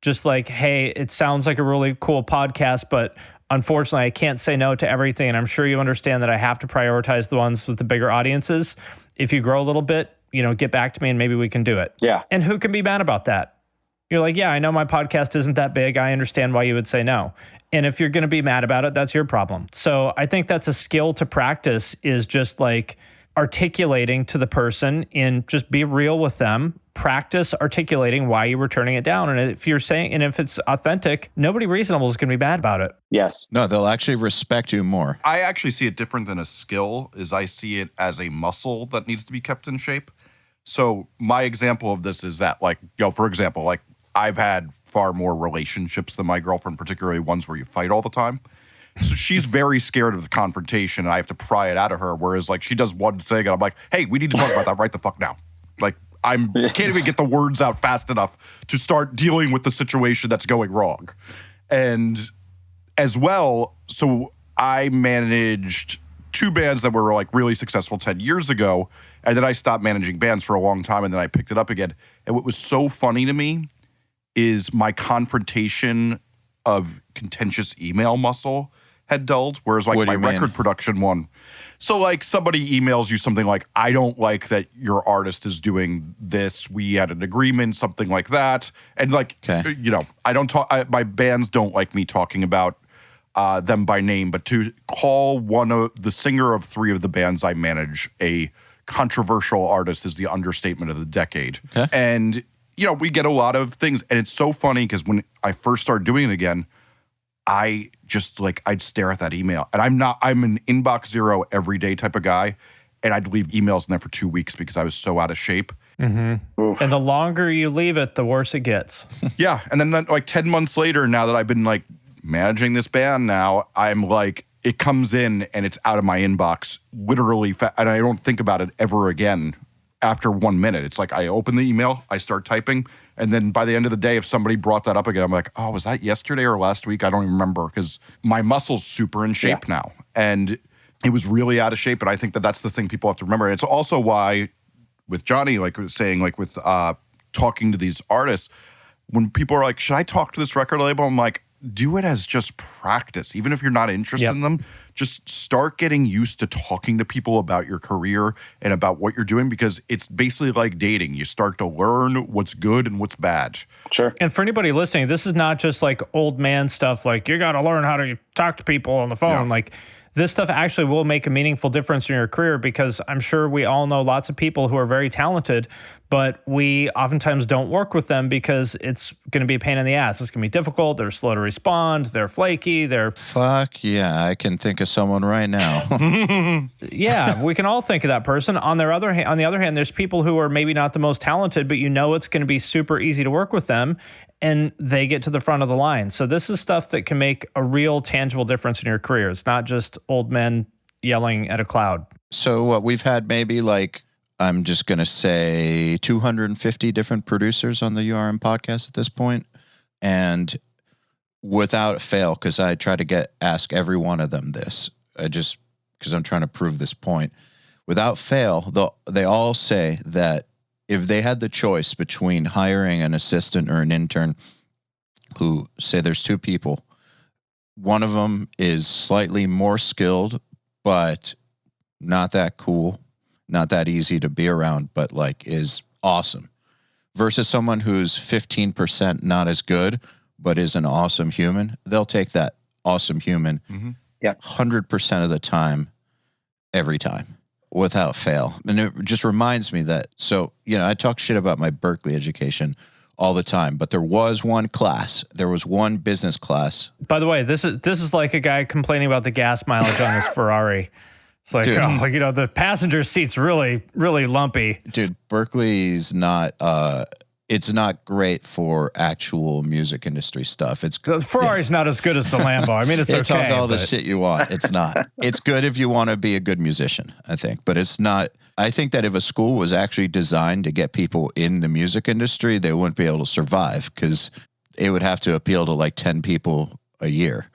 Just like, hey, it sounds like a really cool podcast, but unfortunately I can't say no to everything. And I'm sure you understand that I have to prioritize the ones with the bigger audiences. If you grow a little bit, get back to me and maybe we can do it. Yeah. And who can be mad about that? You're like, yeah, I know my podcast isn't that big. I understand why you would say no. And if you're going to be mad about it, that's your problem. So I think that's a skill to practice, is just like articulating to the person and just be real with them. Practice articulating why you were turning it down. And if it's authentic, nobody reasonable is going to be mad about it. Yes. No, they'll actually respect you more. I actually see it different than a skill. I see it as a muscle that needs to be kept in shape. So my example of this is that, for example, I've had far more relationships than my girlfriend, particularly ones where you fight all the time. So she's very scared of the confrontation, and I have to pry it out of her. Whereas, she does one thing, and I'm like, hey, we need to talk about that right the fuck now. I can't even get the words out fast enough to start dealing with the situation that's going wrong. And as well, so I managed 2 bands that were really successful 10 years ago, and then I stopped managing bands for a long time, and then I picked it up again. And what was so funny to me is my confrontation of contentious email muscle had dulled, whereas my record production one. So somebody emails you something like, I don't like that your artist is doing this. We had an agreement, something like that. And I don't talk, my bands don't like me talking about them by name, but to call one of the singer of 3 of the bands I manage a controversial artist is the understatement of the decade. Okay. And we get a lot of things, and it's so funny because when I first started doing it again, I just I'd stare at that email, and I'm an inbox zero every day type of guy, and I'd leave emails in there for 2 weeks because I was so out of shape. Mm-hmm. And the longer you leave it, the worse it gets. Yeah, and then 10 months later, now that I've been managing this band now, I'm it comes in and it's out of my inbox literally, and I don't think about it ever again. After 1 minute, it's I open the email, I start typing, and then by the end of the day, if somebody brought that up again, I'm like, oh, was that yesterday or last week? I don't even remember, because my muscle's super in shape now. And it was really out of shape, and I think that's the thing people have to remember. And it's also why, with Johnny, I was saying, with talking to these artists, when people are like, should I talk to this record label? I'm like, do it as just practice. Even if you're not interested in them, just start getting used to talking to people about your career and about what you're doing, because it's basically like dating. You start to learn what's good and what's bad. Sure. And for anybody listening, this is not just old man stuff, you got to learn how to talk to people on the phone. Yeah. This stuff actually will make a meaningful difference in your career, because I'm sure we all know lots of people who are very talented, but we oftentimes don't work with them because it's going to be a pain in the ass. It's going to be difficult. They're slow to respond. They're flaky. Fuck yeah, I can think of someone right now. Yeah, we can all think of that person. On the other hand, there's people who are maybe not the most talented, but it's going to be super easy to work with them, and they get to the front of the line. So this is stuff that can make a real tangible difference in your career. It's not just old men yelling at a cloud. So we've had maybe I'm just going to say 250 different producers on the URM podcast at this point. And without fail, because I try to ask every one of them this, because I'm trying to prove this point. Without fail, they all say that if they had the choice between hiring an assistant or an intern, who say there's two people, one of them is slightly more skilled, but not that cool, not that easy to be around, but like is awesome, versus someone who's 15% not as good, but is an awesome human. They'll take that awesome human 100% of the time, every time, without fail. And it just reminds me that, so, I talk shit about my Berkeley education all the time, but there was one business class. By the way, this is like a guy complaining about the gas mileage on his Ferrari. It's like, Dude, the passenger seat's really, really lumpy. Dude, Berkeley's not, it's not great for actual music industry stuff. The Ferrari's not as good as the Lambo. I mean, it's okay. Talk all the shit you want. It's not. It's good if you want to be a good musician, I think, but it's not. I think that if a school was actually designed to get people in the music industry, they wouldn't be able to survive because it would have to appeal to like 10 people a year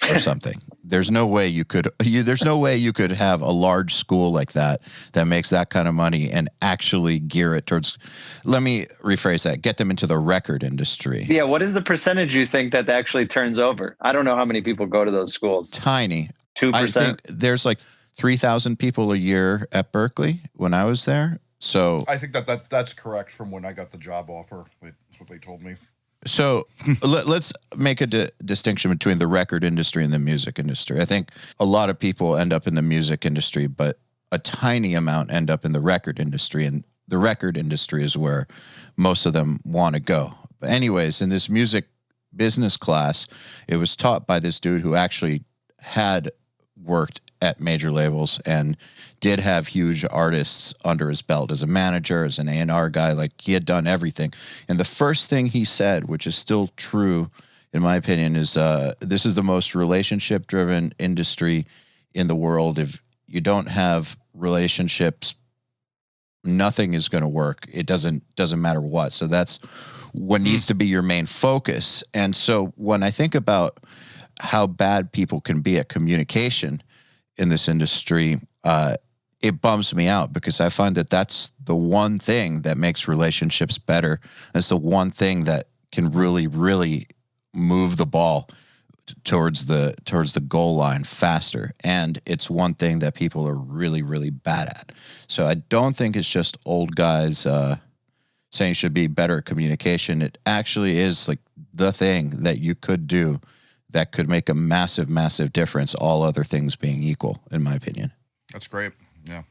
or something. There's no way you could have a large school like that makes that kind of money and actually gear it towards, let me rephrase that, get them into the record industry. Yeah. What is the percentage you think that actually turns over? I don't know how many people go to those schools. Tiny. 2%? I think there's like 3,000 people a year at Berkeley when I was there. So I think that's correct from when I got the job offer. That's what they told me. So let's make a distinction between the record industry and the music industry. I think a lot of people end up in the music industry, but a tiny amount end up in the record industry, and the record industry is where most of them want to go. But anyways, in this music business class, it was taught by this dude who actually had worked at major labels and did have huge artists under his belt as a manager, as an A&R guy. Like, he had done everything. And the first thing he said, which is still true in my opinion, is this is the most relationship-driven industry in the world. If you don't have relationships, nothing is going to work. It doesn't matter what. So that's what needs to be your main focus. And so when I think about how bad people can be at communication in this industry, it bums me out, because I find that that's the one thing that makes relationships better. That's the one thing that can really, really move the ball towards the goal line faster. And it's one thing that people are really, really bad at. So I don't think it's just old guys saying you should be better at communication. It actually is like the thing that you could do that could make a massive, massive difference, all other things being equal, in my opinion. That's great. Yeah.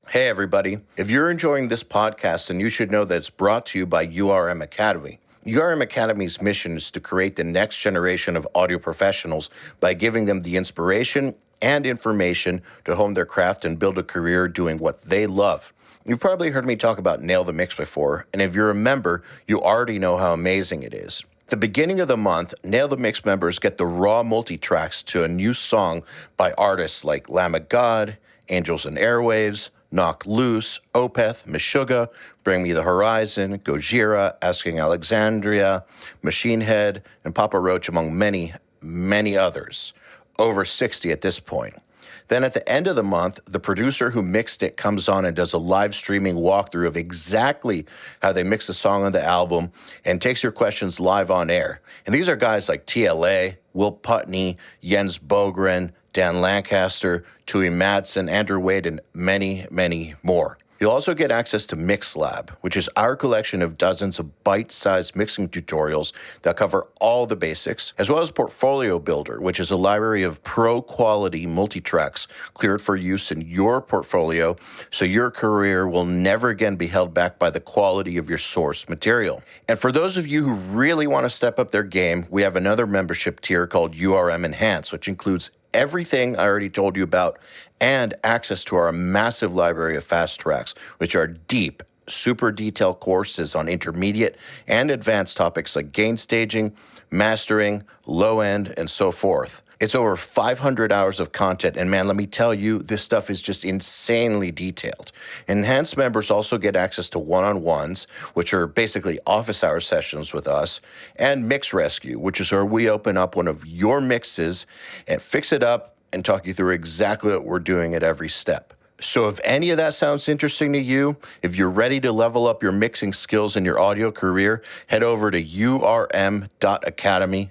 Hey, everybody. If you're enjoying this podcast, then you should know that it's brought to you by URM Academy. URM Academy's mission is to create the next generation of audio professionals by giving them the inspiration and information to hone their craft and build a career doing what they love. You've probably heard me talk about Nail the Mix before, and if you're a member, you already know how amazing it is. At the beginning of the month, Nail the Mix members get the raw multi-tracks to a new song by artists like Lamb of God, Angels and Airwaves, Knock Loose, Opeth, Meshuggah, Bring Me the Horizon, Gojira, Asking Alexandria, Machine Head, and Papa Roach, among many, many others. Over 60 at this point. Then at the end of the month, the producer who mixed it comes on and does a live streaming walkthrough of exactly how they mix the song on the album and takes your questions live on air. And these are guys like TLA, Will Putney, Jens Bogren, Dan Lancaster, Tui Madsen, Andrew Wade, and many, many more. You'll also get access to MixLab, which is our collection of dozens of bite-sized mixing tutorials that cover all the basics, as well as Portfolio Builder, which is a library of pro-quality multi-tracks cleared for use in your portfolio, so your career will never again be held back by the quality of your source material. And for those of you who really want to step up their game, we have another membership tier called URM Enhance, which includes everything I already told you about, and access to our massive library of fast tracks, which are deep, super detailed courses on intermediate and advanced topics like gain staging, mastering, low end, and so forth. It's over 500 hours of content, and man, let me tell you, this stuff is just insanely detailed. Enhanced members also get access to one-on-ones, which are basically office hour sessions with us, and Mix Rescue, which is where we open up one of your mixes and fix it up and talk you through exactly what we're doing at every step. So if any of that sounds interesting to you, if you're ready to level up your mixing skills in your audio career, head over to urm.academy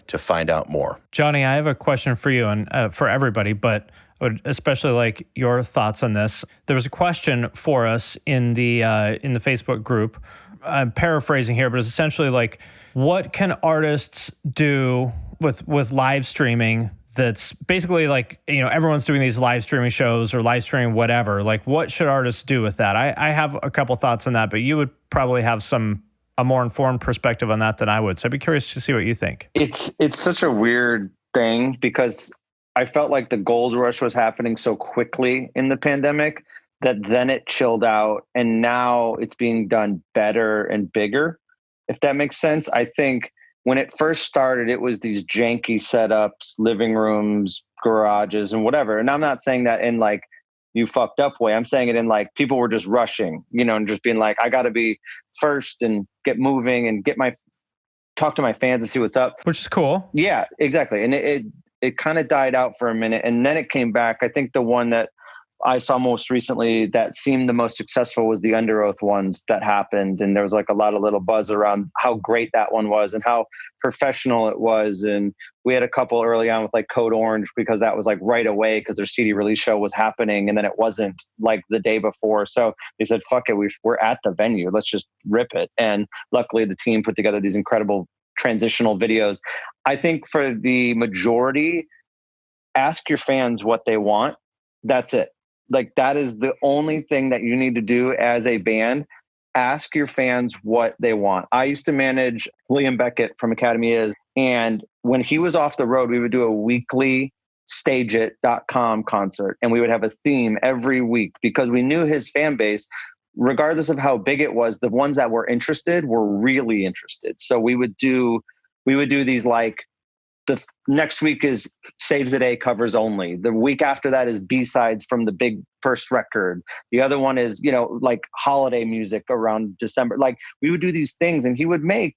to find out more. Johnny, I have a question for you and for everybody, but I would especially like your thoughts on this. There was a question for us in the Facebook group. I'm paraphrasing here, but it's essentially like, what can artists do with live streaming? That's basically like, everyone's doing these live streaming shows or live streaming whatever. Like, what should artists do with that? I have a couple thoughts on that, but you would probably have a more informed perspective on that than I would. So I'd be curious to see what you think. It's such a weird thing because I felt like the gold rush was happening so quickly in the pandemic that then it chilled out and now it's being done better and bigger, if that makes sense. I think when it first started, it was these janky setups, living rooms, garages, and whatever. And I'm not saying that in like you fucked up way. I'm saying it in like people were just rushing, and just being like, I got to be first and get moving and talk to my fans and see what's up. Which is cool. Yeah, exactly. And it kind of died out for a minute and then it came back. I think the one that I saw most recently that seemed the most successful was the Under Oath ones that happened. And there was like a lot of little buzz around how great that one was and how professional it was. And we had a couple early on with like Code Orange because that was like right away because their CD release show was happening. And then it wasn't like the day before. So they said, fuck it, we're at the venue. Let's just rip it. And luckily the team put together these incredible transitional videos. I think for the majority, ask your fans what they want. That's it. Like that is the only thing that you need to do as a band. Ask your fans what they want. I used to manage William Beckett from Academy Is, and when he was off the road, we would do a weekly stageit.com concert and we would have a theme every week because we knew his fan base, regardless of how big it was, the ones that were interested were really interested. So we would do these like, the next week is Saves the Day covers only. The week after that is B-sides from the big first record. The other one is, like holiday music around December. Like we would do these things and he would make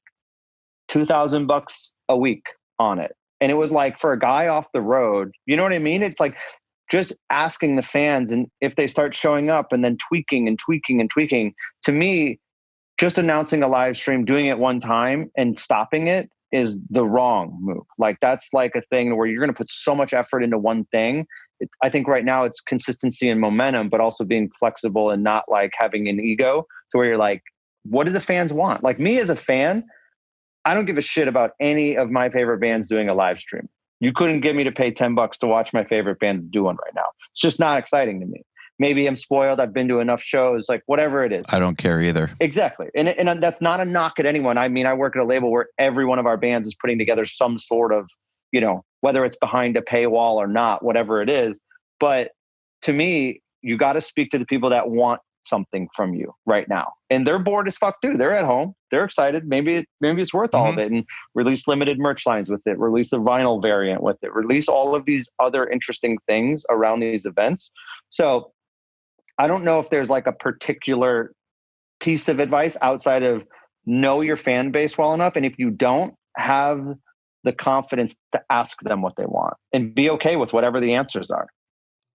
$2,000 a week on it. And it was like for a guy off the road, you know what I mean? It's like just asking the fans and if they start showing up and then tweaking and tweaking and tweaking. To me, just announcing a live stream, doing it one time and stopping it is the wrong move. Like that's like a thing where you're going to put so much effort into one thing. I think right now it's consistency and momentum, but also being flexible and not like having an ego to where you're like, what do the fans want? Like me as a fan, I don't give a shit about any of my favorite bands doing a live stream. You couldn't get me to pay $10 to watch my favorite band do one right now. It's just not exciting to me. Maybe I'm spoiled. I've been to enough shows, like whatever it is. I don't care either. Exactly. And that's not a knock at anyone. I mean, I work at a label where every one of our bands is putting together some sort of, whether it's behind a paywall or not, whatever it is. But to me, you got to speak to the people that want something from you right now. And they're bored as fuck too. They're at home. They're excited. Maybe it's worth all of it, and release limited merch lines with it, release a vinyl variant with it, release all of these other interesting things around these events. So I don't know if there's like a particular piece of advice outside of know your fan base well enough. And if you don't, have the confidence to ask them what they want and be okay with whatever the answers are.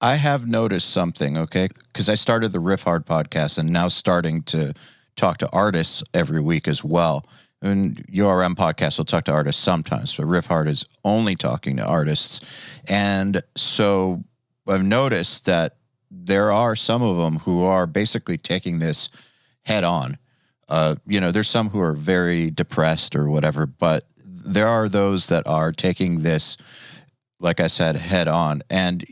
I have noticed something, okay? Because I started the Riff Hard podcast and now starting to talk to artists every week as well. And URM podcast will talk to artists sometimes, but Riff Hard is only talking to artists. And so I've noticed that there are some of them who are basically taking this head on. There's some who are very depressed or whatever, but there are those that are taking this, like I said, head on. And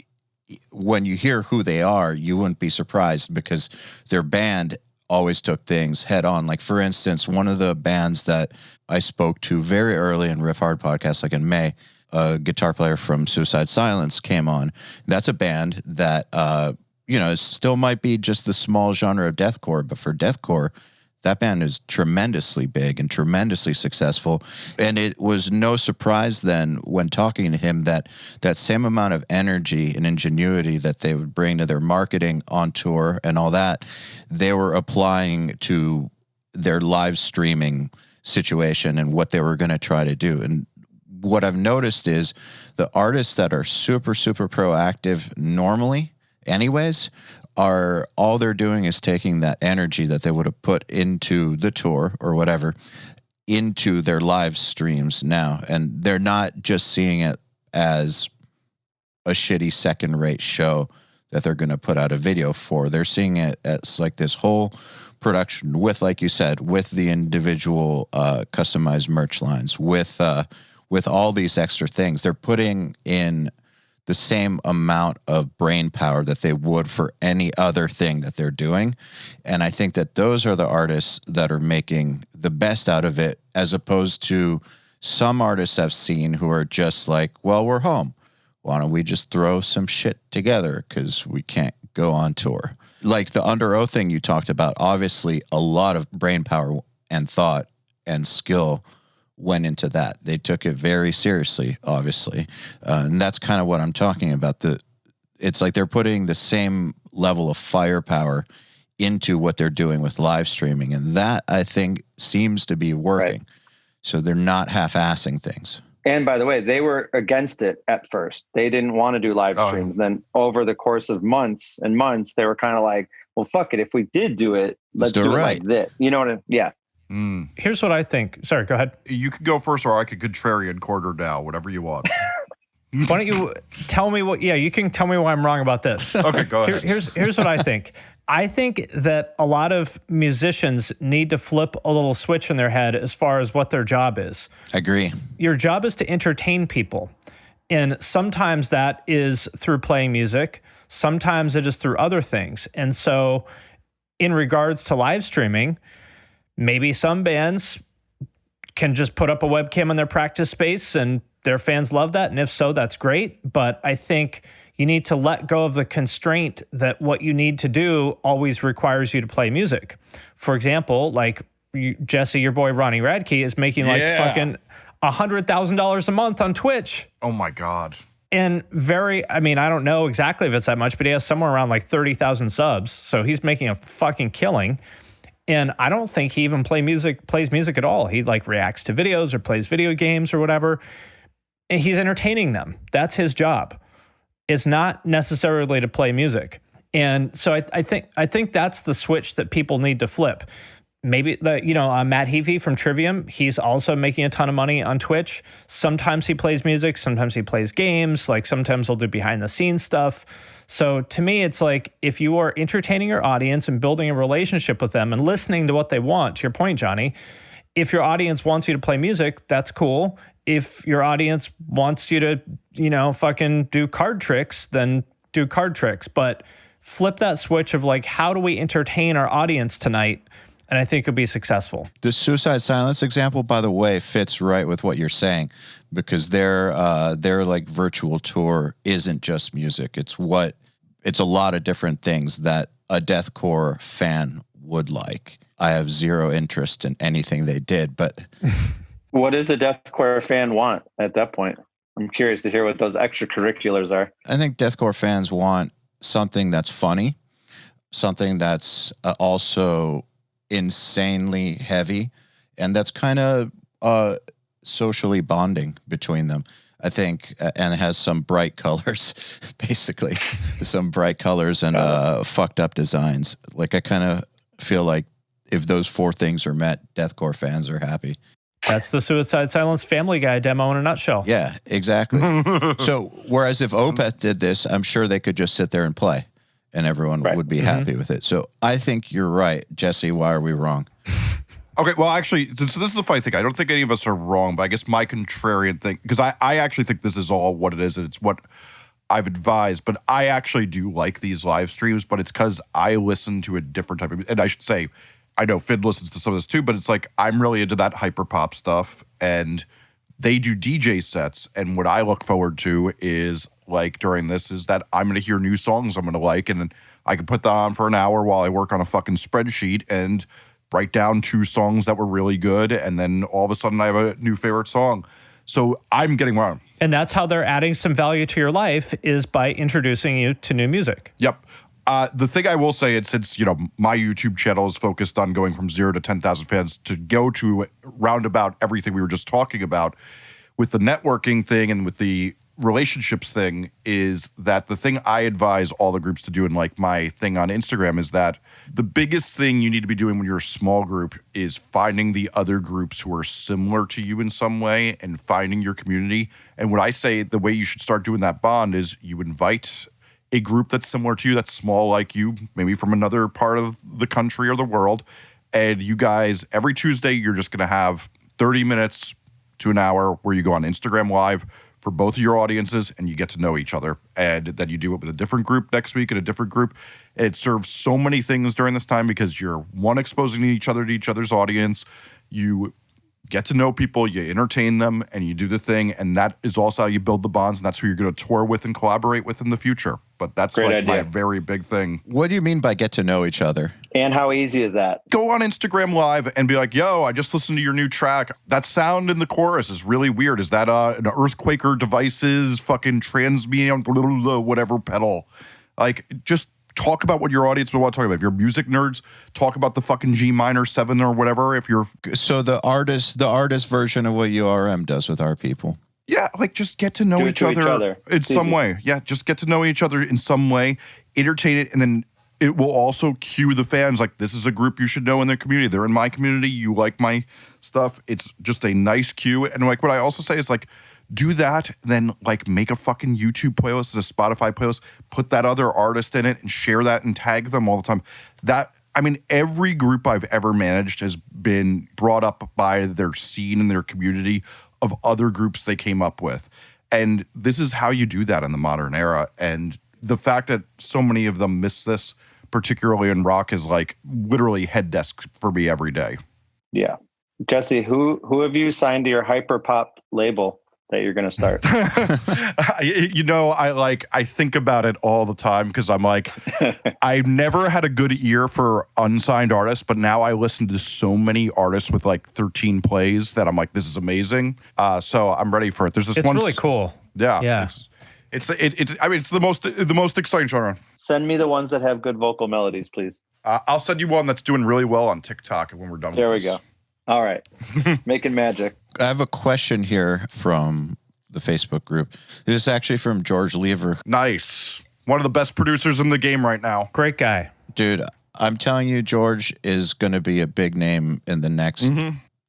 when you hear who they are, you wouldn't be surprised because their band always took things head on. Like, for instance, one of the bands that I spoke to very early in Riff Hard podcast, like in May, a guitar player from Suicide Silence came on. That's a band that, it still might be just the small genre of deathcore, but for deathcore, That band is tremendously big and tremendously successful. And it was no surprise then when talking to him that that same amount of energy and ingenuity that they would bring to their marketing on tour and all that, they were applying to their live streaming situation and what they were going to try to do. And what I've noticed is the artists that are super, super proactive normally anyways, are all they're doing is taking that energy that they would have put into the tour or whatever into their live streams now. And they're not just seeing it as a shitty second-rate show that they're going to put out a video for. They're seeing it as like this whole production with, like you said, with the individual customized merch lines, with all these extra things. They're putting in the same amount of brain power that they would for any other thing that they're doing. And I think that those are the artists that are making the best out of it, as opposed to some artists I've seen who are just like, well, we're home. Why don't we just throw some shit together because we can't go on tour? Like the Under Oath thing you talked about, obviously a lot of brain power and thought and skill went into that. They took it very seriously, obviously. And that's kind of what I'm talking about. It's like they're putting the same level of firepower into what they're doing with live streaming. And that, I think, seems to be working. Right. So they're not half-assing things. And by the way, they were against it at first. They didn't want to do live streams. Then over the course of months and months, they were kind of like, well, fuck it. If we did do it, let's do it like this. You know what I mean? Yeah. Here's what I think. Sorry, go ahead. You could go first, or I could contrarian quarter down, whatever you want. Why don't you tell me what? Yeah, you can tell me why I'm wrong about this. Okay, go ahead. Here's what I think. I think that a lot of musicians need to flip a little switch in their head as far as what their job is. I agree. Your job is to entertain people. And sometimes that is through playing music. Sometimes it is through other things. And so in regards to live streaming, maybe some bands can just put up a webcam in their practice space and their fans love that. And if so, that's great. But I think you need to let go of the constraint that what you need to do always requires you to play music. For example, like Jesse, your boy Ronnie Radke is making like fucking $100,000 a month on Twitch. Oh my God. And I don't know exactly if it's that much, but he has somewhere around like 30,000 subs. So he's making a fucking killing. And I don't think he even plays music at all. He like reacts to videos or plays video games or whatever. And he's entertaining them. That's his job. It's not necessarily to play music. And so I think that's the switch that people need to flip. Maybe Matt Heafy from Trivium, he's also making a ton of money on Twitch. Sometimes he plays music, sometimes he plays games, like sometimes he'll do behind the scenes stuff. So to me, it's like if you are entertaining your audience and building a relationship with them and listening to what they want, to your point, Johnny, if your audience wants you to play music, that's cool. If your audience wants you to, fucking do card tricks, then do card tricks. But flip that switch of like, how do we entertain our audience tonight? And I think it'll be successful. The Suicide Silence example, by the way, fits right with what you're saying, because their like virtual tour isn't just music. It's a lot of different things that a deathcore fan would like. I have zero interest in anything they did, but what does a deathcore fan want at that point? I'm curious to hear what those extracurriculars are. I think deathcore fans want something that's funny, something that's also insanely heavy, and that's kind of socially bonding between them, I think, and it has some bright colors, basically, some bright colors and fucked up designs. Like I kind of feel like if those four things are met, deathcore fans are happy. That's the Suicide Silence Family Guy demo in a nutshell. Yeah, exactly. So whereas if Opeth did this, I'm sure they could just sit there and play and everyone would be happy with it. So I think you're right. Jesse, why are we wrong? Okay, well, actually, so this is the funny thing. I don't think any of us are wrong, but I guess my contrarian thing, because I actually think this is all what it is, and it's what I've advised, but I actually do like these live streams, but it's because I listen to a different type of, and I should say, I know Finn listens to some of this too, but it's like I'm really into that hyper pop stuff, and they do DJ sets, and what I look forward to is like during this is that I'm going to hear new songs I'm going to like, and I can put that on for an hour while I work on a fucking spreadsheet, and write down 2 songs that were really good, and then all of a sudden I have a new favorite song. So I'm getting one. And that's how they're adding some value to your life, is by introducing you to new music. Yep. The thing I will say is, since, my YouTube channel is focused on going from 0 to 10,000 fans, to go to roundabout everything we were just talking about with the networking thing and with the relationships thing, is that the thing I advise all the groups to do, and like my thing on Instagram, is that the biggest thing you need to be doing when you're a small group is finding the other groups who are similar to you in some way and finding your community. And what I say, the way you should start doing that bond is you invite a group that's similar to you, that's small like you, maybe from another part of the country or the world. And you guys, every Tuesday, you're just going to have 30 minutes to an hour where you go on Instagram Live for both of your audiences, and you get to know each other. And then you do it with a different group next week and a different group. And it serves so many things during this time, because you're, one, exposing each other to each other's audience. You get to know people, you entertain them, and you do the thing. And that is also how you build the bonds, and that's who you're going to tour with and collaborate with in the future. But that's Great like idea. my very big thing. What do you mean by get to know each other? And how easy is that? Go on Instagram Live and be like, yo, I just listened to your new track. That sound in the chorus is really weird. Is that an Earthquaker Devices fucking transmedium whatever pedal? Like, just talk about what your audience will want to talk about. If you're music nerds, talk about the fucking G minor 7 or whatever. If you're So the artist version of what URM does with our people. Yeah, like, just get to know Do it each to each other other. in It's some easy. way. Yeah, just get to know each other in some way, entertain it, and then it will also cue the fans, like, this is a group you should know in their community. They're in my community. You like my stuff. It's just a nice cue. And like, what I also say is, like, do that, then like make a fucking YouTube playlist and a Spotify playlist, put that other artist in it and share that and tag them all the time. Every group I've ever managed has been brought up by their scene and their community of other groups they came up with. And this is how you do that in the modern era. And the fact that so many of them miss this, particularly in rock, is like literally head desk for me every day. Yeah. Jesse, who have you signed to your hyperpop label that you're going to start? I think about it all the time, because I'm like, I've never had a good ear for unsigned artists, but now I listen to so many artists with like 13 plays that I'm like, this is amazing. So I'm ready for it. There's this It's one. really cool. Yeah. Yeah. It's the most exciting genre. Send me the ones that have good vocal melodies, please. I'll send you one that's doing really well on TikTok when we're done There we with this. go. All right. Making magic. I have a question here from the Facebook group. This is actually from George Lever. Nice. One of the best producers in the game right now. Great guy. Dude, I'm telling you, George is going to be a big name in the next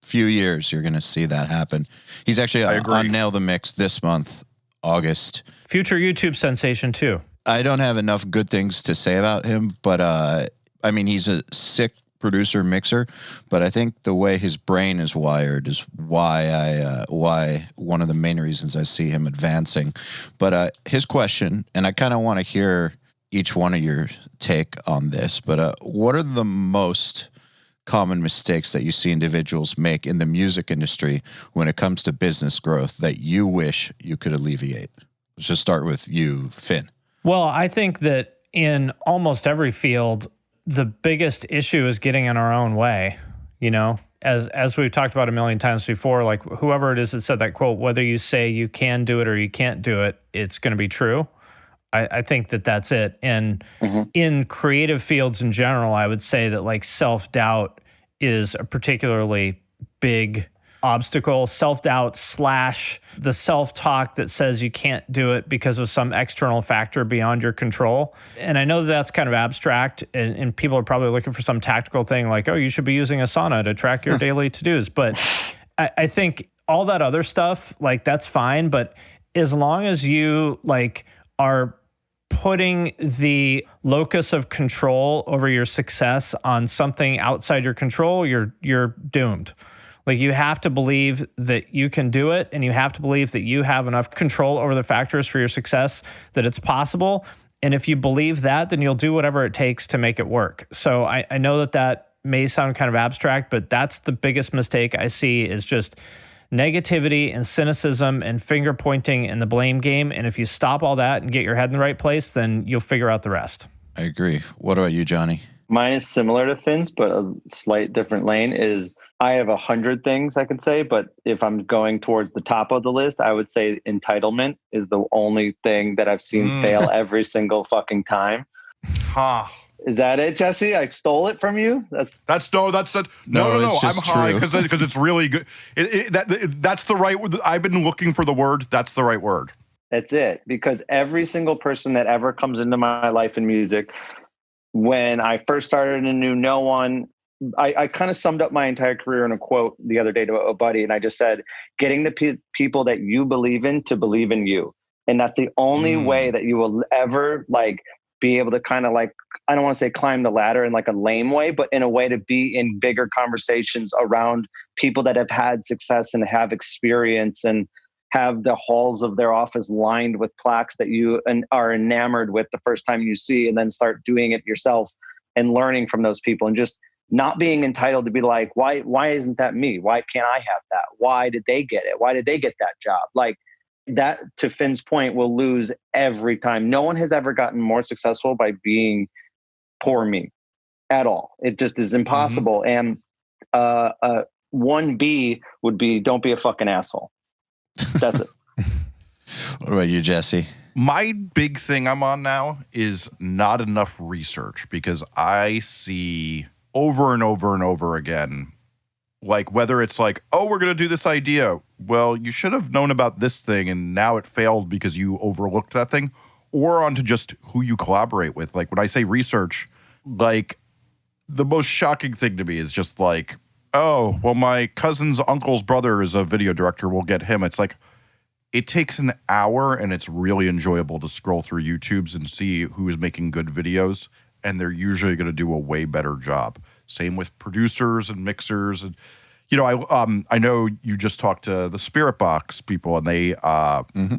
few years. You're going to see that happen. He's actually on Nail the Mix this month, August. Future YouTube sensation too. I don't have enough good things to say about him, but he's a sick producer mixer, but I think the way his brain is wired is why one of the main reasons I see him advancing. But his question, and I kind of want to hear each one of your take on this, but what are the most common mistakes that you see individuals make in the music industry when it comes to business growth that you wish you could alleviate? Let's just start with you, Finn. Well, I think that in almost every field, the biggest issue is getting in our own way, as we've talked about a million times before, like whoever it is that said that quote, whether you say you can do it or you can't do it, it's going to be true. I think that that's it. And in creative fields in general, I would say that like self-doubt is a particularly big obstacle. Self-doubt / the self-talk that says you can't do it because of some external factor beyond your control. And I know that that's kind of abstract, and people are probably looking for some tactical thing like, oh, you should be using Asana to track your daily to-dos. But I think all that other stuff, like, that's fine. But as long as you like are putting the locus of control over your success on something outside your control, you're doomed. Like, you have to believe that you can do it, and you have to believe that you have enough control over the factors for your success that it's possible. And if you believe that, then you'll do whatever it takes to make it work. So I know that may sound kind of abstract, but that's the biggest mistake I see, is just negativity and cynicism and finger pointing and the blame game. And if you stop all that and get your head in the right place, then you'll figure out the rest. I agree. What about you, Johnny? Mine is similar to Finn's, but a slight different lane. Is I have 100 things I can say, but if I'm going towards the top of the list, I would say entitlement is the only thing that I've seen fail every single fucking time. Is that it, Jesse? I stole it from you. No. It's I'm just high true. because it's really good. That's the right word. I've been looking for the word. That's the right word. That's it. Because every single person that ever comes into my life in music, when I first started and knew no one, I kind of summed up my entire career in a quote the other day to a buddy. And I just said, getting the people that you believe in to believe in you. And that's the only way that you will ever like be able to kind of like, I don't want to say climb the ladder in like a lame way, but in a way to be in bigger conversations around people that have had success and have experience and have the halls of their office lined with plaques that you are enamored with the first time you see, and then start doing it yourself and learning from those people and just not being entitled to be like, why isn't that me? Why can't I have that? Why did they get it? Why did they get that job? Like that, to Finn's point, will lose every time. No one has ever gotten more successful by being poor me at all. It just is impossible. And 1B would be, don't be a fucking asshole. That's it. What about you, Jesse? My big thing I'm on now is not enough research, because I see over and over and over again, like whether it's like, oh, we're going to do this idea. Well, you should have known about this thing and now it failed because you overlooked that thing, or onto just who you collaborate with. Like when I say research, like the most shocking thing to me is just like, oh, well, my cousin's uncle's brother is a video director. We'll get him. It's like, it takes an hour and it's really enjoyable to scroll through YouTubes and see who is making good videos. And they're usually going to do a way better job. Same with producers and mixers. And, you know, I know you just talked to the Spirit Box people, and they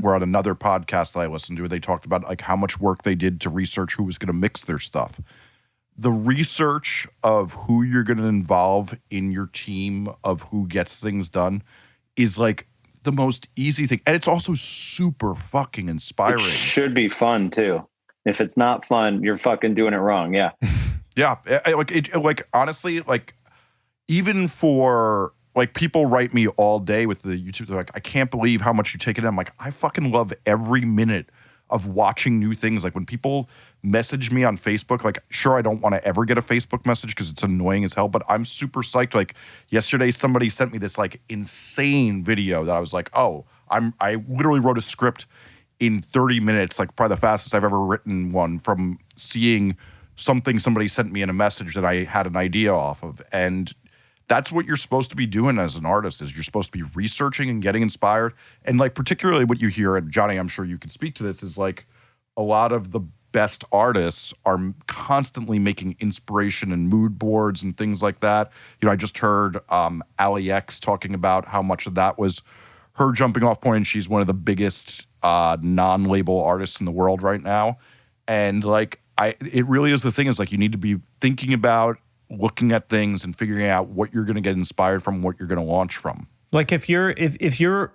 were on another podcast that I listened to. They talked about like how much work they did to research who was going to mix their stuff. The research of who you're going to involve in your team, of who gets things done, is like the most easy thing. And it's also super fucking inspiring. It should be fun too. If it's not fun, you're fucking doing it wrong. Yeah. Yeah. Like honestly, like even for like people write me all day with the YouTube. They're like, I can't believe how much you take it in. I'm like, I fucking love every minute of watching new things. Like when people message me on Facebook, like sure, I don't want to ever get a Facebook message because it's annoying as hell, but I'm super psyched. Like yesterday, somebody sent me this like insane video that I was like, oh, I literally wrote a script in 30 minutes, like probably the fastest I've ever written one, from seeing something somebody sent me in a message that I had an idea off of. And that's what you're supposed to be doing as an artist, is you're supposed to be researching and getting inspired. And like particularly what you hear, and Johnny, I'm sure you can speak to this, is like a lot of the best artists are constantly making inspiration and mood boards and things like that. You know, I just heard Ali X talking about how much of that was her jumping off point. She's one of the biggest non-label artists in the world right now. And like, it really is the thing, is like you need to be thinking about looking at things and figuring out what you're going to get inspired from, what you're going to launch from. Like if you're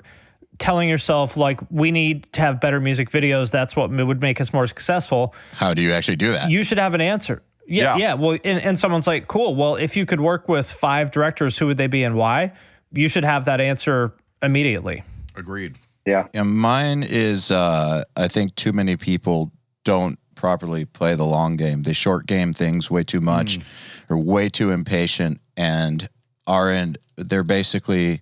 telling yourself like, we need to have better music videos, that's what would make us more successful. How do you actually do that? You should have an answer. Yeah. Well, and someone's like, cool. Well, if you could work with 5 directors, who would they be and why? You should have that answer immediately. Agreed. Yeah. And mine is, I think too many people don't properly play the long game. They short game things way too much, or way too impatient, and they're basically,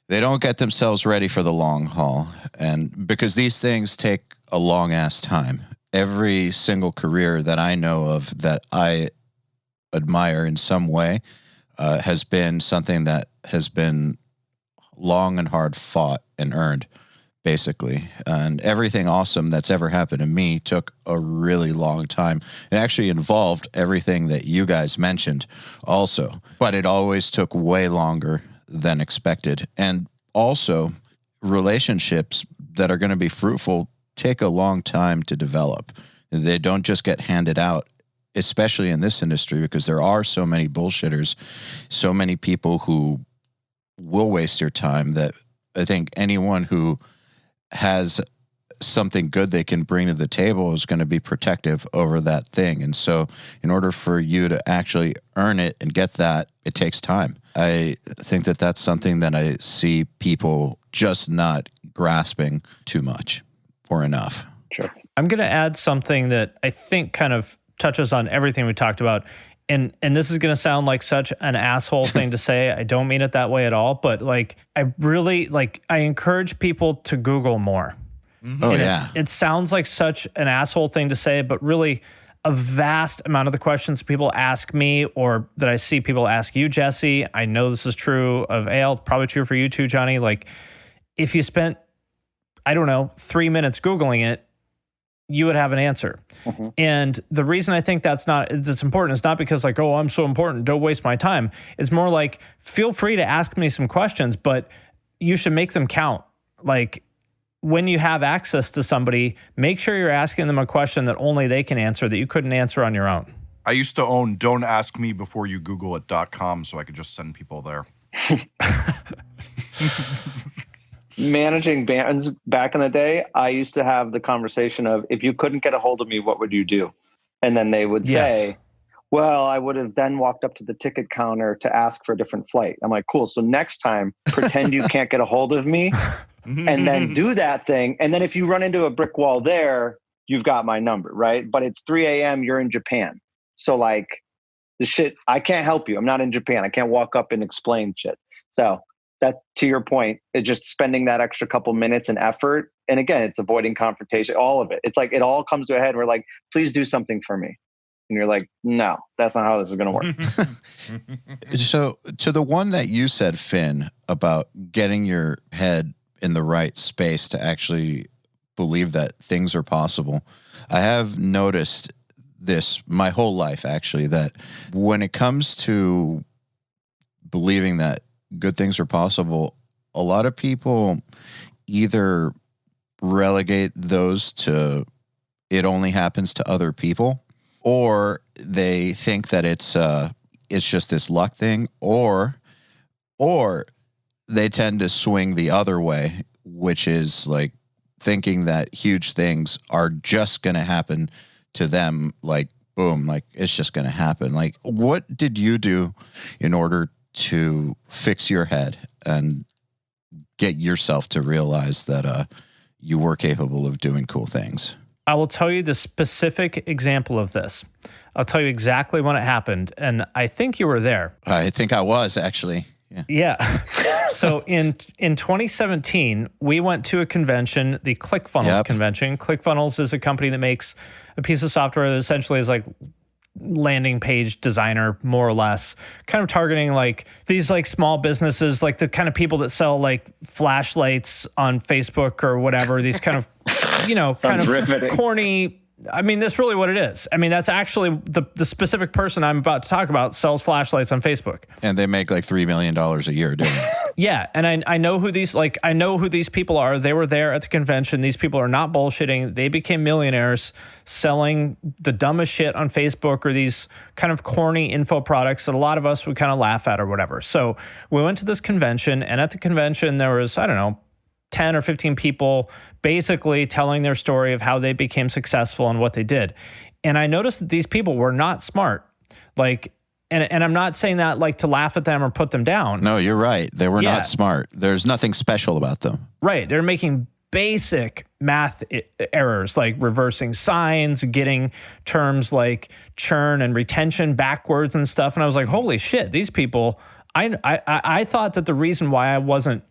they don't get themselves ready for the long haul. And because these things take a long ass time. Every single career that I know of that I admire in some way has been something that has been long and hard fought and earned, basically. And everything awesome that's ever happened to me took a really long time. It actually involved everything that you guys mentioned also, but it always took way longer than expected. And also, relationships that are going to be fruitful take a long time to develop. They don't just get handed out, especially in this industry, because there are so many bullshitters, so many people who will waste your time, that I think anyone who has something good they can bring to the table is going to be protective over that thing. And so in order for you to actually earn it and get that, it takes time. I think that that's something that I see people just not grasping too much or enough. Sure. I'm going to add something that I think kind of touches on everything we talked about. And this is going to sound like such an asshole thing to say. I don't mean it that way at all. But like, I really I encourage people to Google more. Mm-hmm. Oh, yeah. It sounds like such an asshole thing to say, but really a vast amount of the questions people ask me or that I see people ask you, Jesse, I know this is true of EYAL, probably true for you too, Johnny. Like if you spent, I don't know, 3 minutes Googling it, you would have an answer. Mm-hmm. And the reason I think it's important is not because like, oh, I'm so important, don't waste my time. It's more like, feel free to ask me some questions, but you should make them count. Like when you have access to somebody, make sure you're asking them a question that only they can answer that you couldn't answer on your own. I used to own don'taskmebefore-you-google-it.com so I could just send people there. Managing bands back in the day, I used to have the conversation of, if you couldn't get a hold of me, what would you do? And then they would say, well, I would have then walked up to the ticket counter to ask for a different flight. I'm like, cool. So next time, pretend you can't get a hold of me and then do that thing. And then if you run into a brick wall there, you've got my number, right? But it's 3 a.m., you're in Japan. So like the shit, I can't help you. I'm not in Japan. I can't walk up and explain shit. So that's, to your point, it's just spending that extra couple minutes and effort. And again, it's avoiding confrontation, all of it. It's like, it all comes to a head. And we're like, please do something for me. And you're like, no, that's not how this is going to work. So to the one that you said, Finn, about getting your head in the right space to actually believe that things are possible, I have noticed this my whole life, actually, that when it comes to believing that good things are possible, a lot of people either relegate those to it only happens to other people, or they think that it's just this luck thing, or they tend to swing the other way, which is like thinking that huge things are just going to happen to them, like boom, like it's just going to happen. Like, what did you do in order to fix your head and get yourself to realize that you were capable of doing cool things? I will tell you the specific example of this. I'll tell you exactly when it happened, and I think you were there. I think I was, actually. Yeah. So in 2017, we went to a convention, the ClickFunnels convention. ClickFunnels is a company that makes a piece of software that essentially is like landing page designer, more or less, kind of targeting like these like small businesses, like the kind of people that sell like flashlights on Facebook or whatever, these kind of, kind of riveting, corny. I mean, that's really what it is. I mean, that's actually the specific person I'm about to talk about sells flashlights on Facebook. And they make like $3 million a year doing it. Yeah. And I know who these people are. They were there at the convention. These people are not bullshitting. They became millionaires selling the dumbest shit on Facebook or these kind of corny info products that a lot of us would kind of laugh at or whatever. So we went to this convention, and at the convention there was, 10 or 15 people basically telling their story of how they became successful and what they did. And I noticed that these people were not smart. Like, and I'm not saying that like to laugh at them or put them down. No, you're right. They were not smart. There's nothing special about them. Right. They're making basic math errors, like reversing signs, getting terms like churn and retention backwards and stuff. And I was like, holy shit, these people, I thought that the reason why I wasn't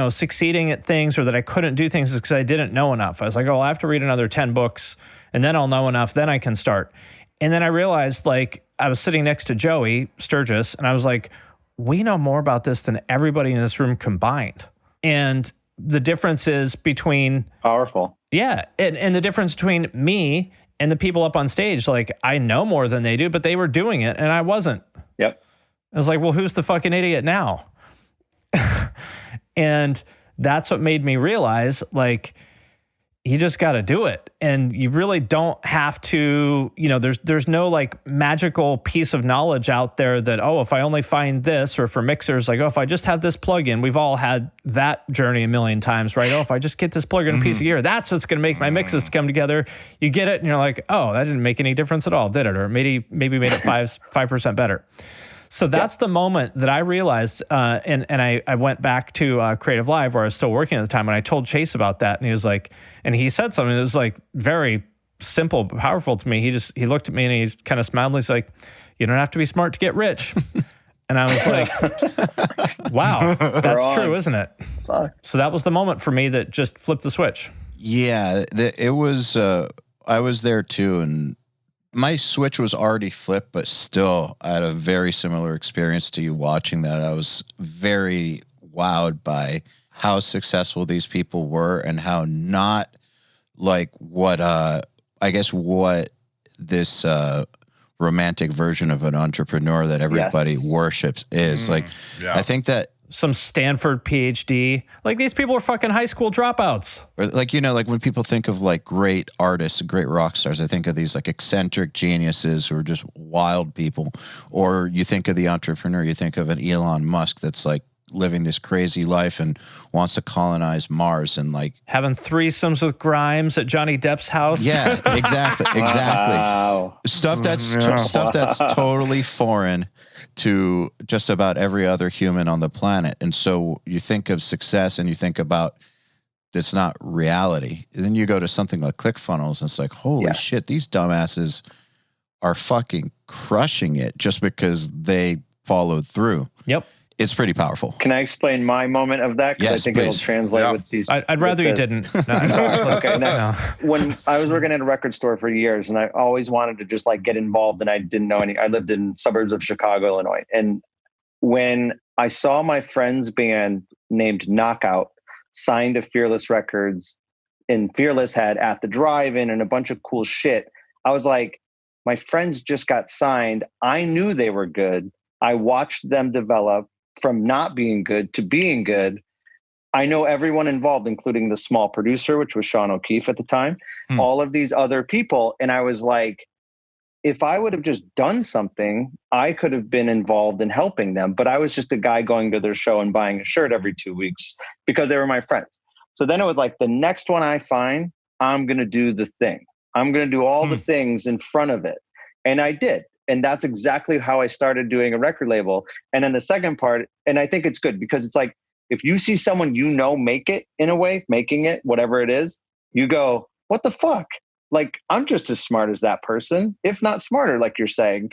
succeeding at things or that I couldn't do things is because I didn't know enough. I was like, oh, I have to read another 10 books and then I'll know enough, then I can start. And then I realized, like, I was sitting next to Joey Sturgis and I was like, we know more about this than everybody in this room combined. And the difference is between... Powerful. Yeah. And the difference between me and the people up on stage, like, I know more than they do, but they were doing it and I wasn't. Yep. I was like, well, who's the fucking idiot now? And that's what made me realize, like, you just got to do it. And you really don't have to, there's no like magical piece of knowledge out there that, oh, if I only find this, or for mixers, like, oh, if I just have this plugin, we've all had that journey a million times, right? Oh, if I just get this plugin and piece of gear, that's what's going to make my mixes come together. You get it and you're like, oh, that didn't make any difference at all, did it? Or maybe made it 5% better. So that's the moment that I realized, and I went back to Creative Live where I was still working at the time, and I told Chase about that, and he was like, and he said something that was like very simple, but powerful to me. He looked at me and he kind of smiled, and he's like, "You don't have to be smart to get rich." And I was like, "Wow, that's true, isn't it?" So that was the moment for me that just flipped the switch. Yeah, it was. I was there too, and my switch was already flipped, but still I had a very similar experience to you watching that. I was very wowed by how successful these people were and how not like what this romantic version of an entrepreneur that everybody worships is. I think that some Stanford PhD. Like, these people are fucking high school dropouts. Like, like when people think of like great artists, great rock stars, I think of these like eccentric geniuses who are just wild people. Or you think of the entrepreneur, you think of an Elon Musk that's like living this crazy life and wants to colonize Mars and like having threesomes with Grimes at Johnny Depp's house. Yeah, exactly. Wow. Stuff that's totally foreign to just about every other human on the planet. And so you think of success and you think about it's not reality. And then you go to something like ClickFunnels and it's like, holy shit, these dumbasses are fucking crushing it just because they followed through. Yep. It's pretty powerful. Can I explain my moment of that? Because I think it'll translate with these. I'd rather you didn't. No, okay. Next. When I was working at a record store for years, and I always wanted to just like get involved, and I didn't know any. I lived in suburbs of Chicago, Illinois, and when I saw my friend's band named Knockout signed to Fearless Records, and Fearless had At the Drive-In and a bunch of cool shit, I was like, my friends just got signed. I knew they were good. I watched them develop from not being good to being good. I know everyone involved, including the small producer, which was Sean O'Keefe at the time, all of these other people. And I was like, if I would have just done something, I could have been involved in helping them. But I was just a guy going to their show and buying a shirt every 2 weeks because they were my friends. So then it was like, the next one I find, I'm going to do the thing. I'm going to do all the things in front of it. And I did. And that's exactly how I started doing a record label. And then the second part, and I think it's good because it's like, if you see someone make it in a way, making it, whatever it is, you go, what the fuck? Like, I'm just as smart as that person, if not smarter, like you're saying.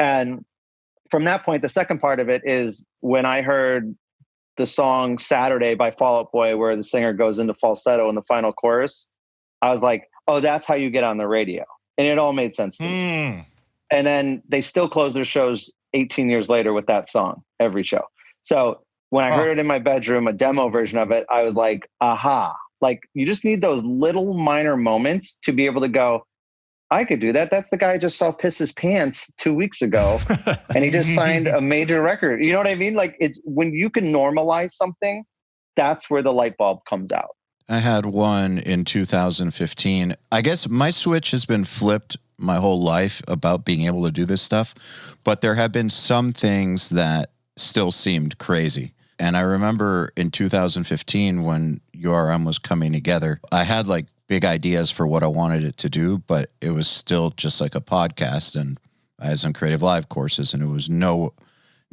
And from that point, the second part of it is when I heard the song Saturday by Fall Out Boy, where the singer goes into falsetto in the final chorus, I was like, oh, that's how you get on the radio. And it all made sense to me. And then they still close their shows 18 years later with that song, every show. So when I heard it in my bedroom, a demo version of it, I was like, aha. Like, you just need those little minor moments to be able to go, I could do that. That's the guy I just saw piss his pants 2 weeks ago. And he just signed a major record. You know what I mean? Like, it's when you can normalize something, that's where the light bulb comes out. I had one in 2015. I guess my switch has been flipped my whole life about being able to do this stuff, but there have been some things that still seemed crazy. And I remember in 2015 when URM was coming together, I had like big ideas for what I wanted it to do, but it was still just like a podcast, and I had some Creative Live courses, and it was no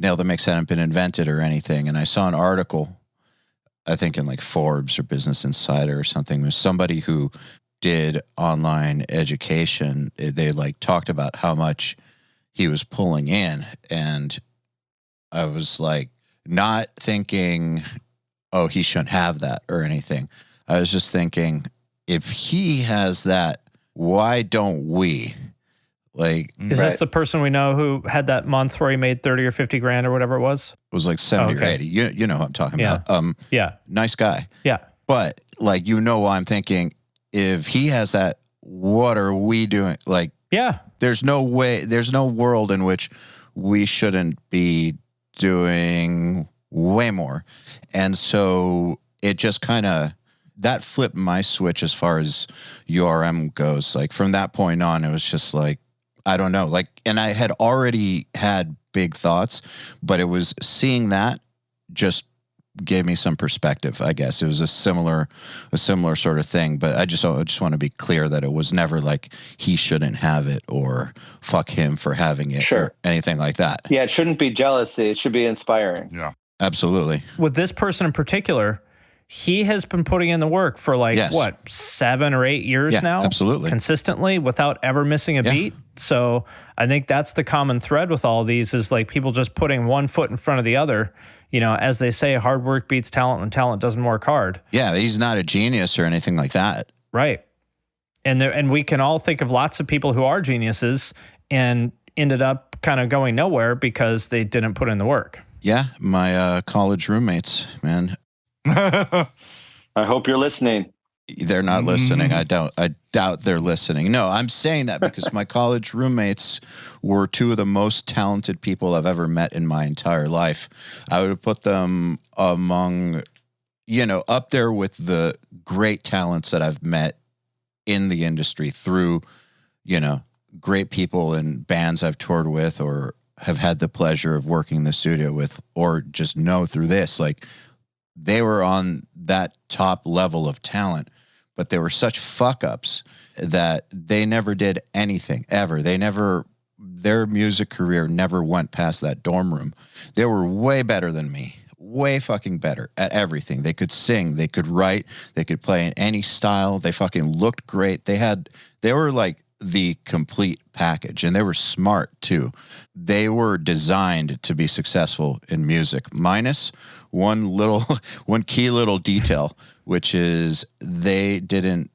nail that mix hadn't been invented or anything. And I saw an article, I think in like Forbes or Business Insider or something, with somebody who did online education. They like talked about how much he was pulling in. And I was like, not thinking, oh, he shouldn't have that or anything. I was just thinking, if he has that, why don't we? Like, is this the person we know who had that month where he made 30 or 50 grand or whatever it was? It was like 70 or 80. You know what I'm talking about. Nice guy. Yeah. But like, why I'm thinking, if he has that, what are we doing? Like, there's no way, there's no world in which we shouldn't be doing way more. And so it just kind of, that flipped my switch as far as URM goes. Like from that point on, it was just like, I don't know. Like, and I had already had big thoughts, but it was seeing that just gave me some perspective, I guess. It was a similar sort of thing, but I just want to be clear that it was never like he shouldn't have it or fuck him for having it or anything like that. Yeah, it shouldn't be jealousy. It should be inspiring. Yeah. Absolutely. With this person in particular, he has been putting in the work for like, 7 or 8 years now? Absolutely. Consistently without ever missing a beat. So I think that's the common thread with all of these is like people just putting one foot in front of the other. You know, as they say, hard work beats talent when talent doesn't work hard. Yeah, he's not a genius or anything like that. Right. And we can all think of lots of people who are geniuses and ended up kind of going nowhere because they didn't put in the work. Yeah, my college roommates, man. I hope you're listening. They're not listening. I doubt they're listening. No, I'm saying that because my college roommates were two of the most talented people I've ever met in my entire life. I would have put them among, up there with the great talents that I've met in the industry through, great people and bands I've toured with or have had the pleasure of working in the studio with or just know through this. Like, they were on that top level of talent, but they were such fuck-ups that they never did anything, ever. Their music career never went past that dorm room. They were way better than me, way fucking better at everything. They could sing, they could write, they could play in any style. They fucking looked great. They were like the complete package, and they were smart too. They were designed to be successful in music, minus one key little detail, which is they didn't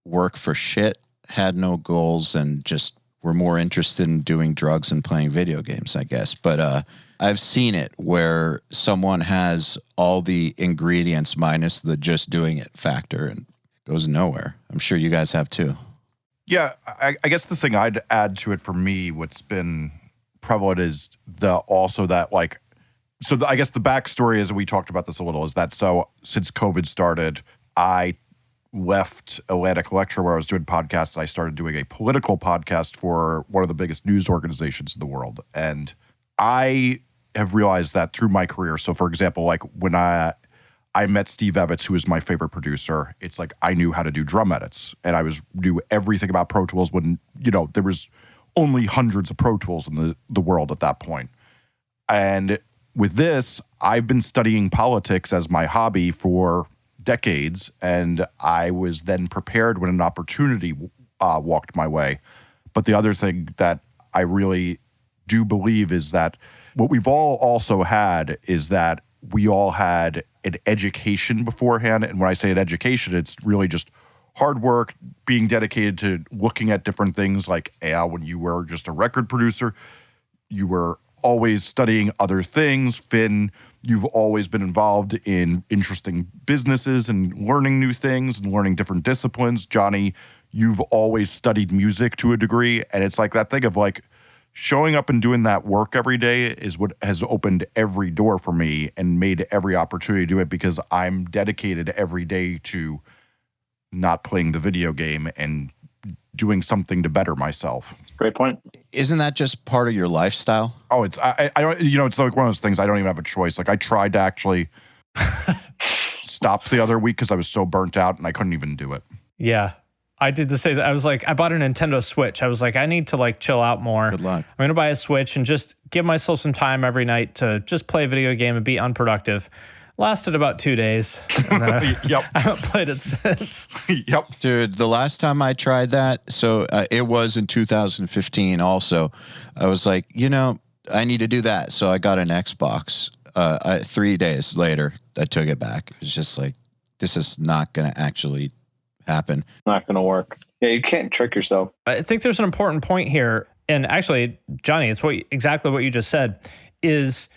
work for shit, had no goals, and just were more interested in doing drugs and playing video games, I guess. But I've seen it where someone has all the ingredients minus the just doing it factor and goes nowhere. I'm sure you guys have too. Yeah, I guess the thing I'd add to it for me, what's been prevalent is I guess the backstory is, we talked about this a little, is that so since COVID started, I left Elektra where I was doing podcasts and I started doing a political podcast for one of the biggest news organizations in the world. And I have realized that through my career. So for example, like when I met Steve Evans, who is my favorite producer, it's like I knew how to do drum edits and I knew everything about Pro Tools when, there was only hundreds of Pro Tools in the world at that point. And with this, I've been studying politics as my hobby for decades, and I was then prepared when an opportunity walked my way. But the other thing that I really do believe is that what we've all also had is that we all had an education beforehand. And when I say an education, it's really just hard work, being dedicated to looking at different things. Like EYAL, when you were just a record producer, you were always studying other things. Finn, you've always been involved in interesting businesses and learning new things and learning different disciplines. Johnny, you've always studied music to a degree. And it's like that thing of like, showing up and doing that work every day is what has opened every door for me and made every opportunity to do it, because I'm dedicated every day to not playing the video game and doing something to better myself. Great point. Isn't that just part of your lifestyle? Oh, it's I don't, it's like one of those things I don't even have a choice. Like I tried to actually stop the other week because I was so burnt out and I couldn't even do it. Yeah. I did the same. I was like, I bought a Nintendo Switch. I was like, I need to like chill out more. Good luck. I'm going to buy a Switch and just give myself some time every night to just play a video game and be unproductive. Lasted about 2 days. And Yep. I haven't played it since. Yep. Dude, the last time I tried that, so it was in 2015 also, I was like, I need to do that. So I got an Xbox. 3 days later, I took it back. It's just like, this is not going to actually happen. Not going to work. Yeah, you can't trick yourself. I think there's an important point here. And actually, Johnny, it's exactly what you just said, is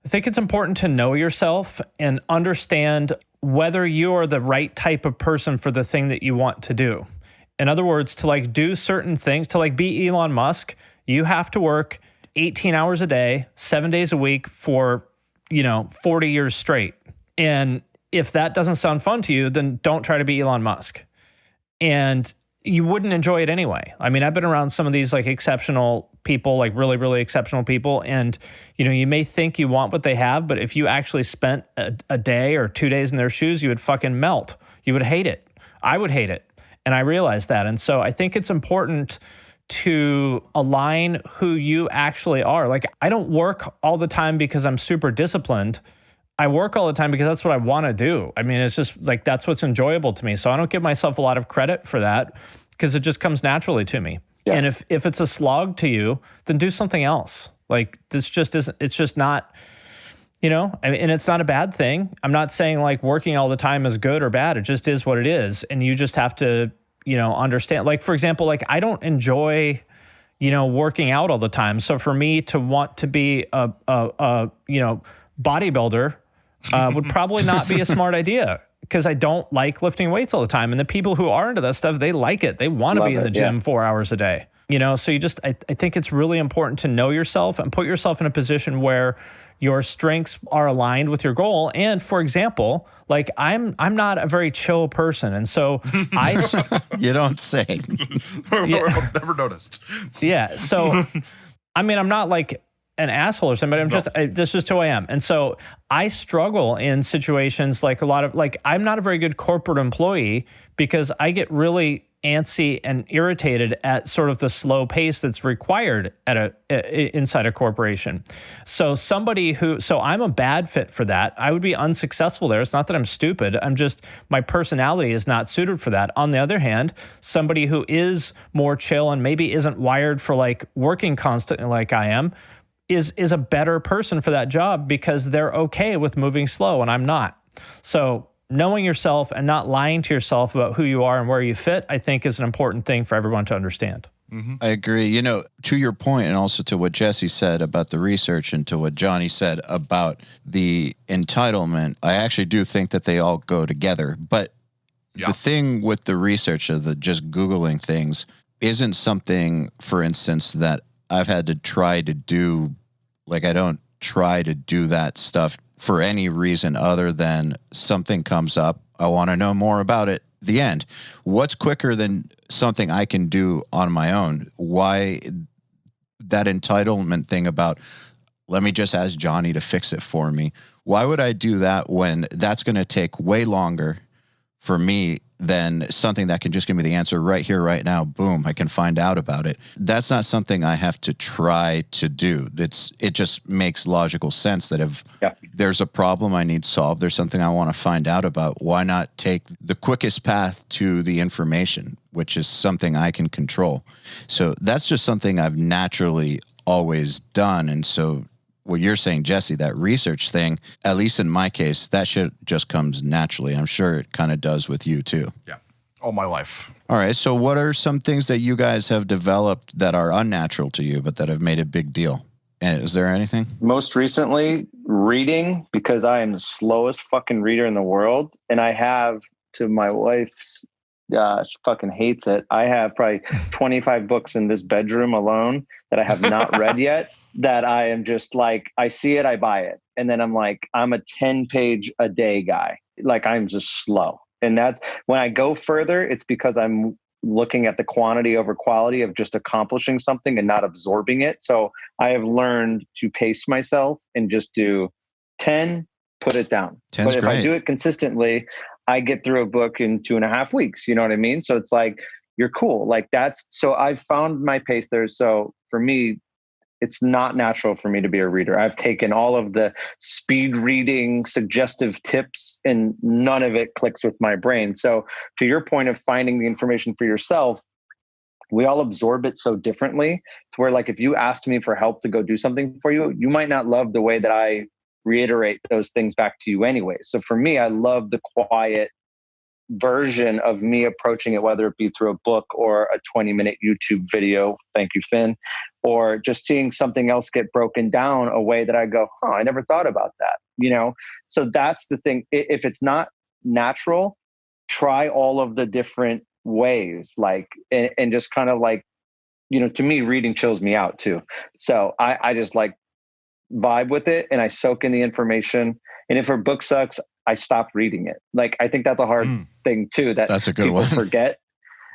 I think it's important to know yourself and understand whether you are the right type of person for the thing that you want to do. In other words, to like do certain things, to like be Elon Musk, you have to work 18 hours a day, 7 days a week for, 40 years straight. And if that doesn't sound fun to you, then don't try to be Elon Musk. And you wouldn't enjoy it anyway. I mean, I've been around some of these like exceptional people, like really, really exceptional people. And, you may think you want what they have, but if you actually spent a day or 2 days in their shoes, you would fucking melt. You would hate it. I would hate it. And I realized that. And so I think it's important to align who you actually are. Like, I don't work all the time because I'm super disciplined. I work all the time because that's what I want to do. I mean, it's just like, that's what's enjoyable to me. So I don't give myself a lot of credit for that because it just comes naturally to me. Yes. And if it's a slog to you, then do something else. Like, this just isn't, it's just not, and it's not a bad thing. I'm not saying like working all the time is good or bad. It just is what it is. And you just have to, understand. Like, for example, like I don't enjoy, working out all the time. So for me to want to be a bodybuilder would probably not be a smart idea because I don't like lifting weights all the time. And the people who are into that stuff, they like it. They want to be in the gym 4 hours a day. So you just, I think it's really important to know yourself and put yourself in a position where your strengths are aligned with your goal. And for example, like I'm not a very chill person. And so you don't say. I've never noticed. Yeah. So, I mean, I'm not like an asshole or something, but this is who I am. And so I struggle in situations like I'm not a very good corporate employee because I get really antsy and irritated at sort of the slow pace that's required at inside a corporation. So I'm a bad fit for that. I would be unsuccessful there. It's not that I'm stupid. My personality is not suited for that. On the other hand, somebody who is more chill and maybe isn't wired for like working constantly like I am, is a better person for that job because they're okay with moving slow and I'm not. So knowing yourself and not lying to yourself about who you are and where you fit, I think is an important thing for everyone to understand. Mm-hmm. I agree. To your point and also to what Jesse said about the research and to what Johnny said about the entitlement, I actually do think that they all go together. But the thing with the research of the just Googling things isn't something, for instance, that I've had to try to do. Like, I don't try to do that stuff for any reason other than something comes up. I want to know more about it. The end. What's quicker than something I can do on my own? Why that entitlement thing about, let me just ask Johnny to fix it for me? Why would I do that when that's going to take way longer for me than something that can just give me the answer right here, right now? Boom, I can find out about it. That's not something I have to try to do. It just makes logical sense that if there's a problem I need solved, there's something I want to find out about, why not take the quickest path to the information, which is something I can control? So that's just something I've naturally always done. And so what you're saying, Jesse, that research thing, at least in my case, that shit just comes naturally. I'm sure it kind of does with you too. Yeah, all my life. All right, so what are some things that you guys have developed that are unnatural to you, but that have made a big deal? And is there anything? Most recently, reading, because I am the slowest fucking reader in the world. And I have, to my wife's, she fucking hates it, I have probably 25 books in this bedroom alone that I have not read yet. That I am just like, I see it, I buy it. And then I'm like, I'm a 10-page a day guy. Like, I'm just slow. And that's when I go further, it's because I'm looking at the quantity over quality of just accomplishing something and not absorbing it. So I have learned to pace myself and just do 10, put it down. But if I do it consistently, I get through a book in 2.5 weeks. You know what I mean? So it's like, you're cool. Like so I've found my pace there. So for me, it's not natural for me to be a reader. I've taken all of the speed reading suggestive tips and none of it clicks with my brain. So to your point of finding the information for yourself, we all absorb it so differently to where, like, if you asked me for help to go do something for you, you might not love the way that I reiterate those things back to you anyway. So for me, I love the quiet version of me approaching it, whether it be through a book or a 20-minute YouTube video. Thank you, Finn. Or just seeing something else get broken down a way that I go, I never thought about that. So that's the thing. If it's not natural, try all of the different ways, like, and just kind of like, to me, reading chills me out too. So I just like vibe with it and I soak in the information. And if a book sucks, I stopped reading it. Like, I think that's a hard thing too, That's a good people one. forget.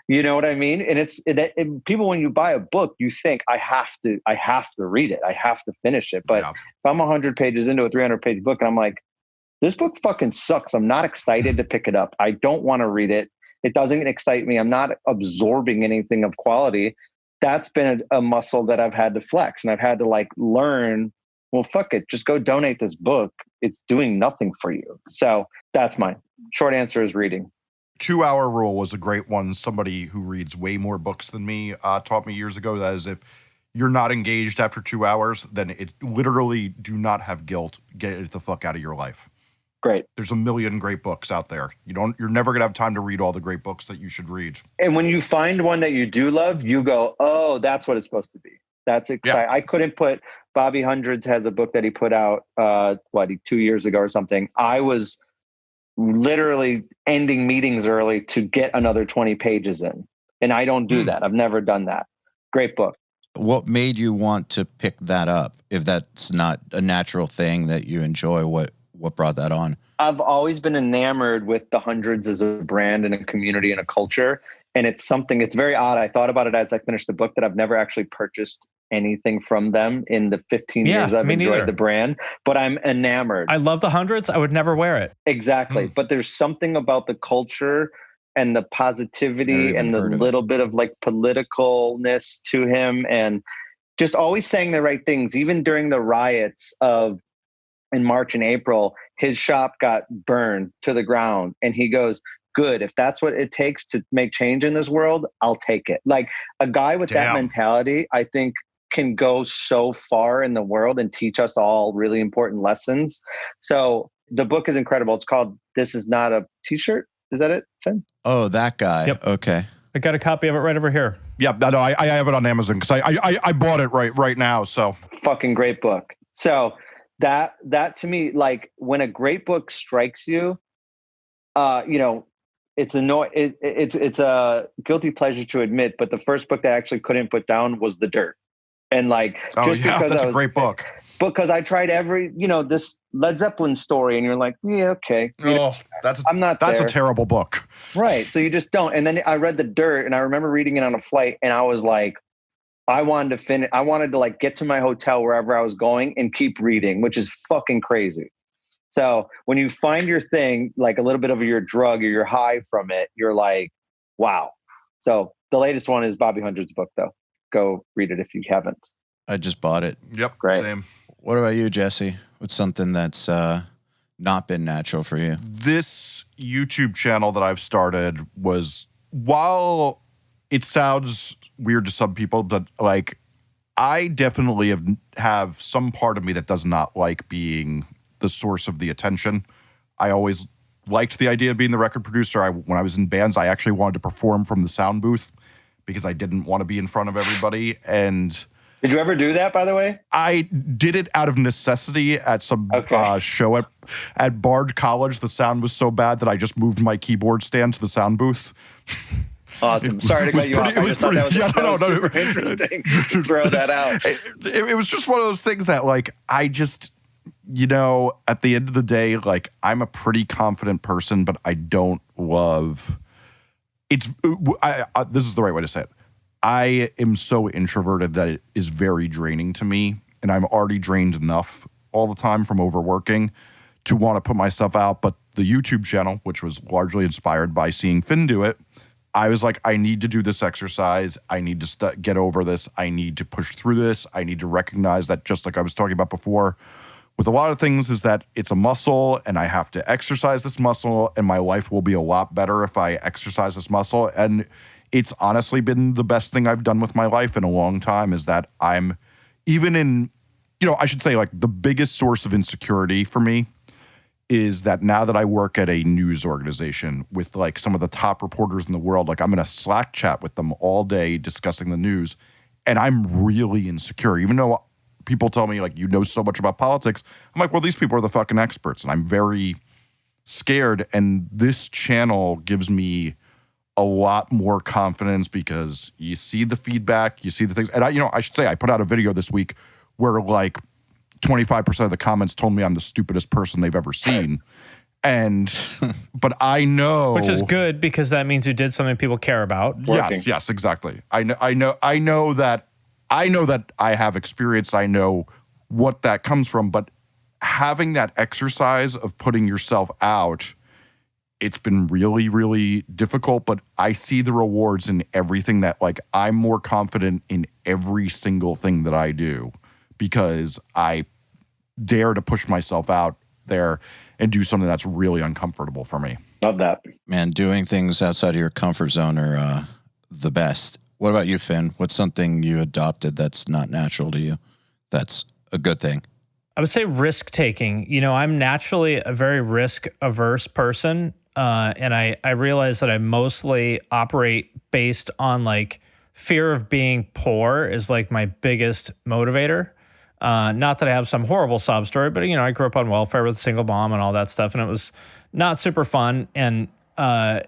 You know what I mean? And people, when you buy a book, you think I have to read it. I have to finish it. But if I'm 100 pages into a 300-page book and I'm like, this book fucking sucks, I'm not excited to pick it up. I don't want to read it. It doesn't excite me. I'm not absorbing anything of quality. That's been a muscle that I've had to flex, and I've had to like learn, well, fuck it, just go donate this book. It's doing nothing for you. So that's mine. Short answer is reading. 2-hour rule was a great one. Somebody who reads way more books than me taught me years ago. That is, if you're not engaged after 2 hours, then it literally do not have guilt. Get it the fuck out of your life. Great. There's a million great books out there. You're never gonna have time to read all the great books that you should read. And when you find one that you do love, you go, oh, that's what it's supposed to be. That's exciting. Yeah. I couldn't put Bobby Hundreds has a book that he put out 2 years ago or something. I was literally ending meetings early to get another 20 pages in. And I don't do that. I've never done that. Great book. What made you want to pick that up? If that's not a natural thing that you enjoy, what brought that on? I've always been enamored with the Hundreds as a brand and a community and a culture. And it's very odd. I thought about it as I finished the book that I've never actually purchased anything from them in the 15 years I've enjoyed the brand, but I'm enamored. I love the Hundreds. I would never wear it. Exactly. But there's something about the culture and the positivity and the little bit of like politicalness to him, and just always saying the right things. Even during the riots in March and April, his shop got burned to the ground, and he goes, good, if that's what it takes to make change in this world, I'll take it. Like, a guy with that mentality, I think, can go so far in the world and teach us all really important lessons. So the book is incredible. It's called This Is Not a T-Shirt. Is that it, Finn? Oh, that guy. Yep. Okay. I got a copy of it right over here. Yeah, no, I have it on Amazon because I bought it right now. So fucking great book. So that to me, like, when a great book strikes you, it's a guilty pleasure to admit, but the first book that I actually couldn't put down was The Dirt. And like, because that's a great book. Because I tried this Led Zeppelin story, and you're like, yeah, okay. That's a terrible book. Right. So you just don't. And then I read The Dirt, and I remember reading it on a flight, and I was like, I wanted to like get to my hotel wherever I was going and keep reading, which is fucking crazy. So when you find your thing, like a little bit of your drug or your high from it, you're like, wow. So the latest one is Bobby Hundred's book, though. Go read it if you haven't. I just bought it. Yep. Great. Same. What about you, Jesse? What's something that's not been natural for you? This YouTube channel that I've started was, while it sounds weird to some people, but like, I definitely have some part of me that does not like being the source of the attention. I always liked the idea of being the record producer. When I was in bands, I actually wanted to perform from the sound booth because I didn't want to be in front of everybody. And did you ever do that, by the way? I did it out of necessity at some show at Bard College. The sound was so bad that I just moved my keyboard stand to the sound booth. Awesome. Sorry to cut you off. That was super interesting to throw that out. It was just one of those things that, like, I just, at the end of the day, like, I'm a pretty confident person, but I don't love this is the right way to say it. I am so introverted that it is very draining to me, and I'm already drained enough all the time from overworking to want to put myself out. But the YouTube channel, which was largely inspired by seeing Finn do it, I was like, I need to do this exercise. I need to get over this. I need to push through this. I need to recognize that, just like I was talking about before, with a lot of things, is that it's a muscle, and I have to exercise this muscle, and my life will be a lot better if I exercise this muscle. And it's honestly been the best thing I've done with my life in a long time, is that I'm even in, I should say, like, the biggest source of insecurity for me is that now that I work at a news organization with like some of the top reporters in the world, like, I'm in a Slack chat with them all day discussing the news, and I'm really insecure. Even though people tell me, like, you know so much about politics, I'm like, well, these people are the fucking experts, and I'm very scared. And this channel gives me a lot more confidence because you see the feedback, you see the things. And I should say, I put out a video this week where like 25% of the comments told me I'm the stupidest person they've ever seen. But I know, which is good because that means you did something people care about. Yes, exactly. I know that I have experience. I know what that comes from, but having that exercise of putting yourself out, it's been really, really difficult, but I see the rewards in everything that, like, I'm more confident in every single thing that I do because I dare to push myself out there and do something that's really uncomfortable for me. Love that. Man, doing things outside of your comfort zone are the best. What about you, Finn? What's something you adopted that's not natural to you that's a good thing? I would say risk taking. You know, I'm naturally a very risk averse person. And I realize that I mostly operate based on like fear of being poor is like my biggest motivator. Not that I have some horrible sob story, but, you know, I grew up on welfare with a single mom and all that stuff. And it was not super fun. And,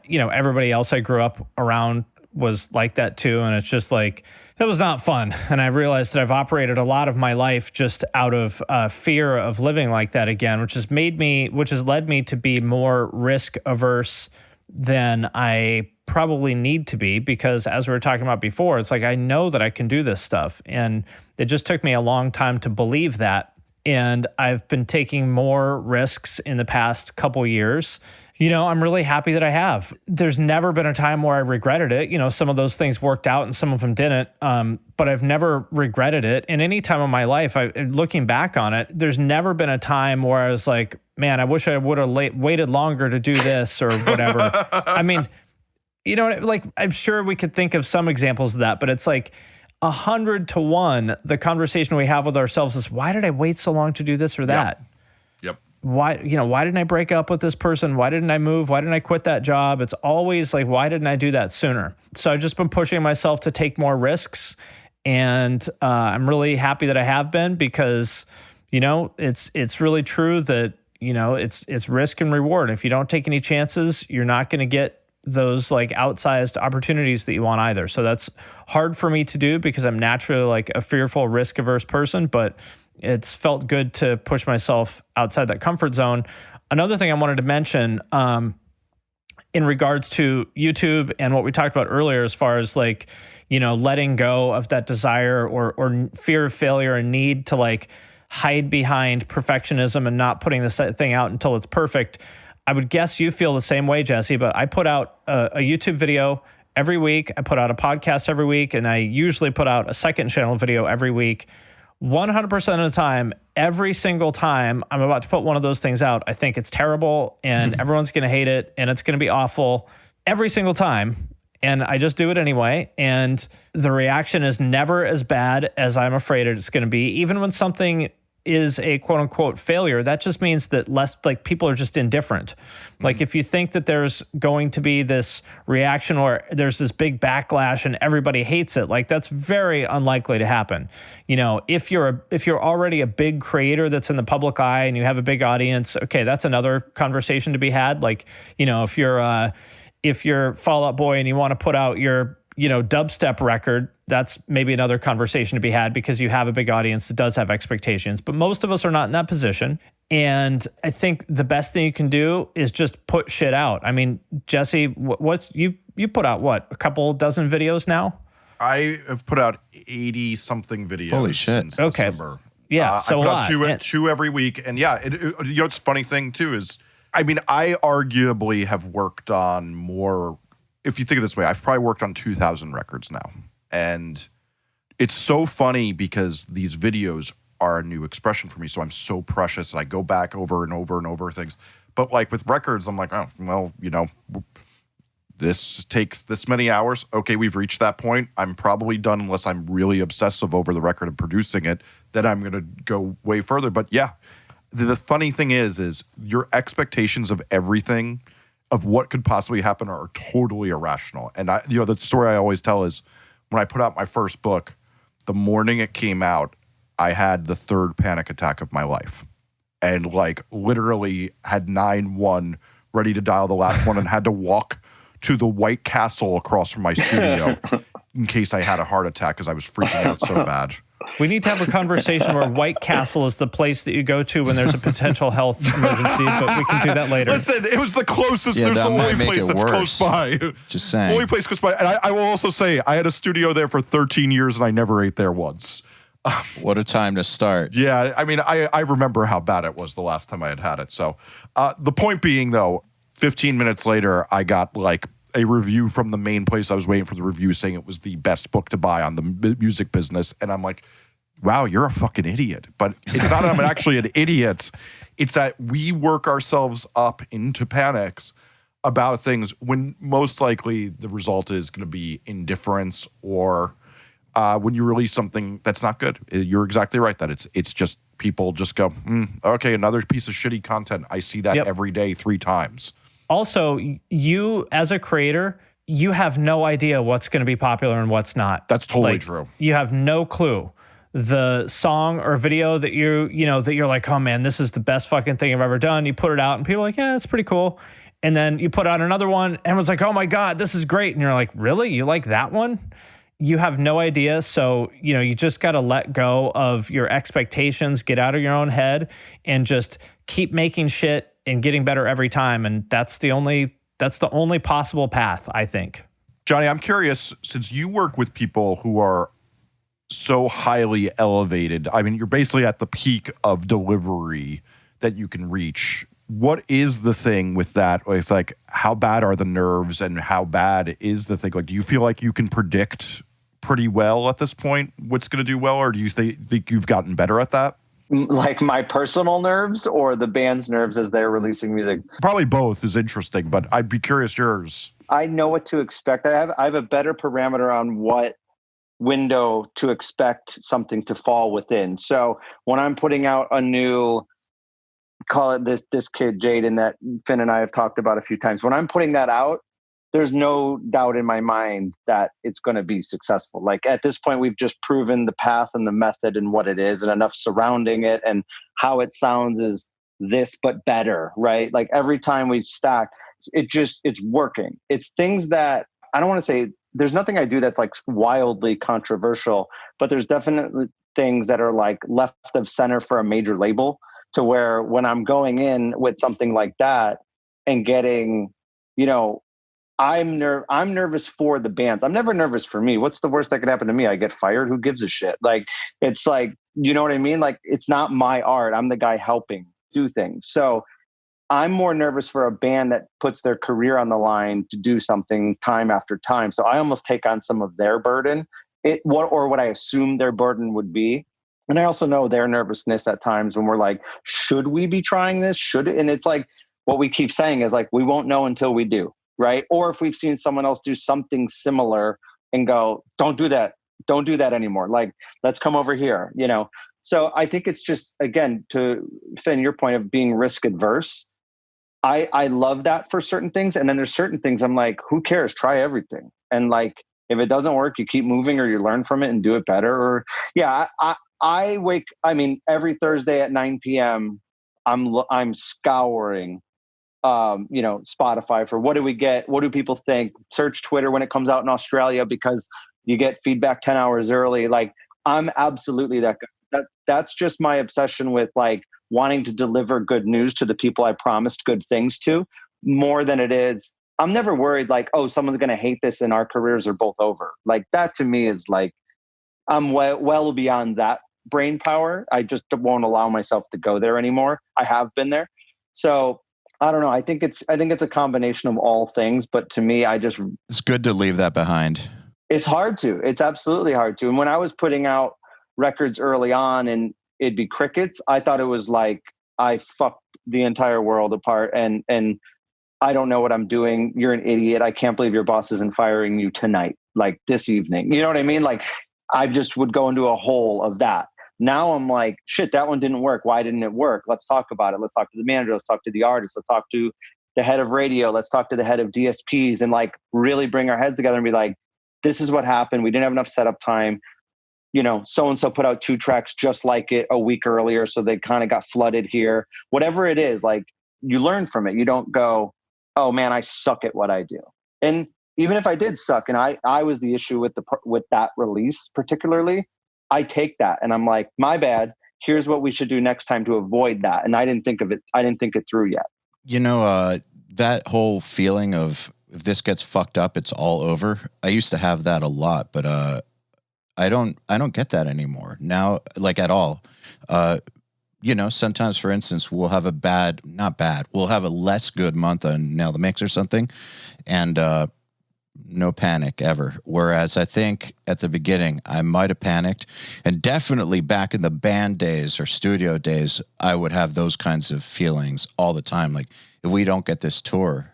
you know, everybody else I grew up around was like that too. And it's just like, it was not fun. And I realized that I've operated a lot of my life just out of fear of living like that again, which has led me to be more risk averse than I probably need to be, because as we were talking about before, it's like, I know that I can do this stuff. And it just took me a long time to believe that. And I've been taking more risks in the past couple years. You know, I'm really happy that I have. There's never been a time where I regretted it. You know, some of those things worked out and some of them didn't. But I've never regretted it. And any time in my life, looking back on it, there's never been a time where I was like, man, I wish I would have waited longer to do this or whatever. I mean, you know, like, I'm sure we could think of some examples of that, but it's like 100 to 1. The conversation we have with ourselves is, why did I wait so long to do this or that? Yep. Why didn't I break up with this person? Why didn't I move? Why didn't I quit that job? It's always like, why didn't I do that sooner? So I've just been pushing myself to take more risks. And I'm really happy that I have been, because, you know, it's really true that, you know, it's risk and reward. If you don't take any chances, you're not going to get those like outsized opportunities that you want either. So that's hard for me to do because I'm naturally like a fearful, risk averse person, but it's felt good to push myself outside that comfort zone. Another thing I wanted to mention in regards to YouTube and what we talked about earlier, as far as like, you know, letting go of that desire or fear of failure and need to like hide behind perfectionism and not putting this thing out until it's perfect. I would guess you feel the same way, Jesse, but I put out a YouTube video every week. I put out a podcast every week, and I usually put out a second channel video every week. 100% of the time, every single time I'm about to put one of those things out, I think it's terrible and everyone's going to hate it and it's going to be awful every single time. And I just do it anyway. And the reaction is never as bad as I'm afraid it's going to be. Even when something is a quote unquote failure, that just means that less like people are just indifferent. Like if you think that there's going to be this reaction or there's this big backlash and everybody hates it, like that's very unlikely to happen. You know, if you're already a big creator that's in the public eye and you have a big audience, okay, that's another conversation to be had. Like, you know, if you're Fall Out Boy and you want to put out your, you know, dubstep record, that's maybe another conversation to be had because you have a big audience that does have expectations. But most of us are not in that position. And I think the best thing you can do is just put shit out. I mean, Jesse, you put out what, a couple dozen videos now? I have put out 80 something videos. Holy shit. Since December. Yeah, so I put out two every week. And yeah, you know, it's a funny thing too is, I mean, I arguably have worked on more. If you think of it this way, I've probably worked on 2,000 records now. And it's so funny because these videos are a new expression for me. So I'm so precious and I go back over and over and over things. But like with records, I'm like, oh, well, you know, this takes this many hours. Okay, we've reached that point. I'm probably done unless I'm really obsessive over the record and producing it. Then I'm going to go way further. But yeah, the funny thing is your expectations of everything, of what could possibly happen, are totally irrational. And I, you know, the story I always tell is when I put out my first book, the morning it came out, I had the third panic attack of my life, and like literally had 911 ready to dial the last one, and had to walk to the White Castle across from my studio in case I had a heart attack because I was freaking out so bad. We need to have a conversation where White Castle is the place that you go to when there's a potential health emergency, but we can do that later. Listen, it was the closest. Yeah, There's that the might only make place it that's worse. close by. Just The saying. only place close by. And I will also say, I had a studio there for 13 years and I never ate there once. What a time to start. Yeah, I mean, I remember how bad it was the last time I had it. So the point being, though, 15 minutes later, I got like a review from the main place I was waiting for the review saying it was the best book to buy on the music business. And I'm like, wow, you're a fucking idiot. But it's not that I'm actually an idiot. It's that we work ourselves up into panics about things when most likely the result is going to be indifference or when you release something that's not good. You're exactly right that it's just people just go, okay, another piece of shitty content. I see that every day 3 times. Also, you as a creator, you have no idea what's going to be popular and what's not. That's totally true. You have no clue. The song or video that that you're like, oh man, this is the best fucking thing I've ever done. You put it out and people are like, yeah, it's pretty cool. And then you put out another one and everyone's like, oh my God, this is great. And you're like, really? You like that one? You have no idea. So, you just got to let go of your expectations, get out of your own head and just keep making shit and getting better every time. And that's the only possible path, I think. Johnny, I'm curious, since you work with people who are so highly elevated, I mean, you're basically at the peak of delivery that you can reach. What is the thing with that? With like, how bad are the nerves and how bad is the thing? Like, do you feel like you can predict pretty well at this point what's going to do well? Or do you think you've gotten better at that? Like my personal nerves or the band's nerves as they're releasing music? Probably both is interesting, but I'd be curious yours. I know what to expect. I have a better parameter on what window to expect something to fall within. So when I'm putting out a new, call it this kid Jaden that Finn and I have talked about a few times, when I'm putting that out, there's no doubt in my mind that it's going to be successful. Like at this point, we've just proven the path and the method and what it is and enough surrounding it and how it sounds is this, but better, right? Like every time we stack, it's working. It's things that I don't want to say there's nothing I do that's like wildly controversial, but there's definitely things that are like left of center for a major label to where when I'm going in with something like that and getting, I'm nervous for the bands. I'm never nervous for me. What's the worst that could happen to me? I get fired. Who gives a shit? Like, it's like, you know what I mean? Like, it's not my art. I'm the guy helping do things. So I'm more nervous for a band that puts their career on the line to do something time after time. So I almost take on some of their burden, what I assume their burden would be. And I also know their nervousness at times when we're like, should we be trying this? And it's like, what we keep saying is like, we won't know until we do. Right. Or if we've seen someone else do something similar and go, don't do that. Don't do that anymore. Like, let's come over here, So I think it's just, again, to Finn, your point of being risk adverse. I love that for certain things. And then there's certain things I'm like, who cares? Try everything. And like, if it doesn't work, you keep moving or you learn from it and do it better. Or every Thursday at 9 p.m. I'm scouring Spotify for what do we get? What do people think? Search Twitter when it comes out in Australia because you get feedback 10 hours early. Like I'm absolutely that guy. That's just my obsession with like wanting to deliver good news to the people I promised good things to more than it is. I'm never worried like, oh, someone's going to hate this and our careers are both over. Like that to me is like, I'm well beyond that brain power. I just won't allow myself to go there anymore. I have been there. So I don't know. I think it's a combination of all things, but to me, it's good to leave that behind. It's hard to. It's absolutely hard to. And when I was putting out records early on and it'd be crickets, I thought it was like I fucked the entire world apart and I don't know what I'm doing. You're an idiot. I can't believe your boss isn't firing you tonight, like this evening. You know what I mean? Like I just would go into a hole of that. Now I'm like, shit, that one didn't work. Why didn't it work? Let's talk about it. Let's talk to the manager. Let's talk to the artist. Let's talk to the head of radio. Let's talk to the head of DSPs and like really bring our heads together and be like, this is what happened. We didn't have enough setup time. So-and-so put out 2 tracks just like it a week earlier. So they kind of got flooded here. Whatever it is, like you learn from it. You don't go, oh man, I suck at what I do. And even if I did suck and I was the issue with that release particularly, I take that and I'm like, my bad. Here's what we should do next time to avoid that. And I didn't think of it. I didn't think it through yet. You know, that whole feeling of if this gets fucked up, it's all over. I used to have that a lot, but I don't get that anymore now, like at all. You know, sometimes, for instance, we'll have we'll have a less good month on Nail the Mix or something, and no panic ever. Whereas I think at the beginning, I might have panicked, and definitely back in the band days or studio days, I would have those kinds of feelings all the time. Like, if we don't get this tour,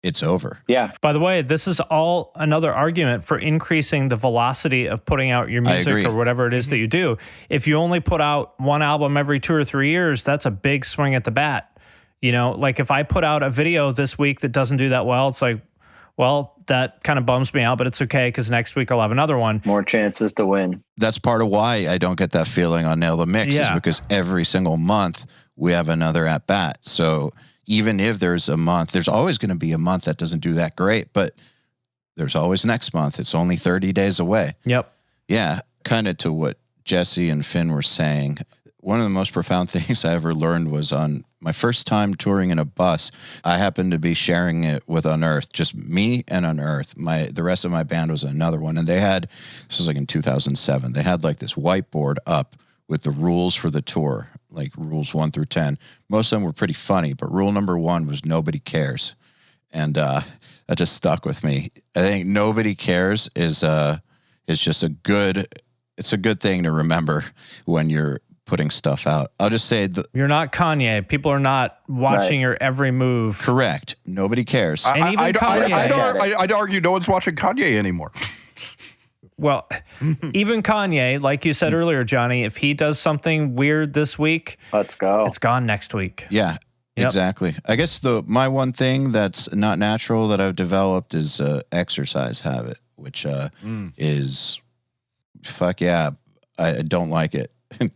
it's over. Yeah. By the way, this is all another argument for increasing the velocity of putting out your music or whatever it is that you do. If you only put out one album every 2 or 3 years, that's a big swing at the bat. You know, like if I put out a video this week that doesn't do that well, it's like, well, that kind of bums me out, but it's okay because next week I'll have another one. More chances to win. That's part of why I don't get that feeling on Nail the Mix is because every single month we have another at bat. So even if there's a month, there's always going to be a month that doesn't do that great, but there's always next month. It's only 30 days away. Yep. Yeah. Kind of to what Jesse and Finn were saying. One of the most profound things I ever learned was on my first time touring in a bus. I happened to be sharing it with Unearth, just me and Unearth. The rest of my band was another one. And this was like in 2007, they had like this whiteboard up with the rules for the tour, like rules 1 through 10. Most of them were pretty funny, but rule number 1 was nobody cares. And that just stuck with me. I think nobody cares is just a good thing to remember when you're putting stuff out. I'll just say you're not Kanye. People are not watching your every move. Correct. Nobody cares. I'd argue no one's watching Kanye anymore. Well, even Kanye, like you said earlier, Johnny, if he does something weird this week, let's go. It's gone next week. Yeah, exactly. I guess my one thing that's not natural that I've developed is exercise habit, which is fuck yeah. I don't like it. But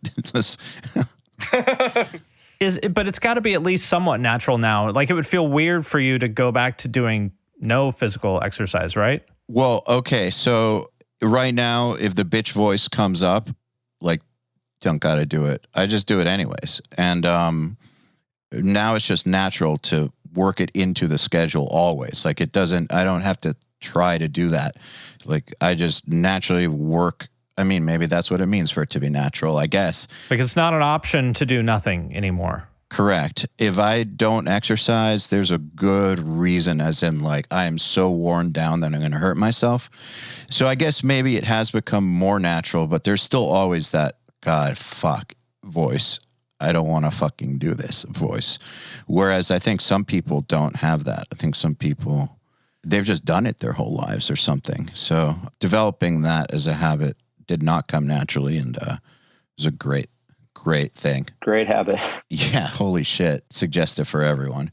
it's got to be at least somewhat natural now. Like it would feel weird for you to go back to doing no physical exercise, right? Well, okay, so right now, if the bitch voice comes up, like, don't gotta do it. I just do it anyways. And now it's just natural to work it into the schedule always. Like I don't have to try to do that. Like I just naturally work. I mean, maybe that's what it means for it to be natural, I guess. Like it's not an option to do nothing anymore. Correct. If I don't exercise, there's a good reason, as in like I am so worn down that I'm going to hurt myself. So I guess maybe it has become more natural, but there's still always that, God, fuck voice. I don't want to fucking do this voice. Whereas I think some people don't have that. I think some people, they've just done it their whole lives or something. So developing that as a habit did not come naturally, and it was a great thing. Great habit. Yeah, holy shit. Suggestive for everyone.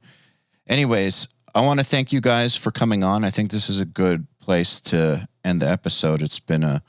Anyways, I want to thank you guys for coming on. I think this is a good place to end the episode. It's been a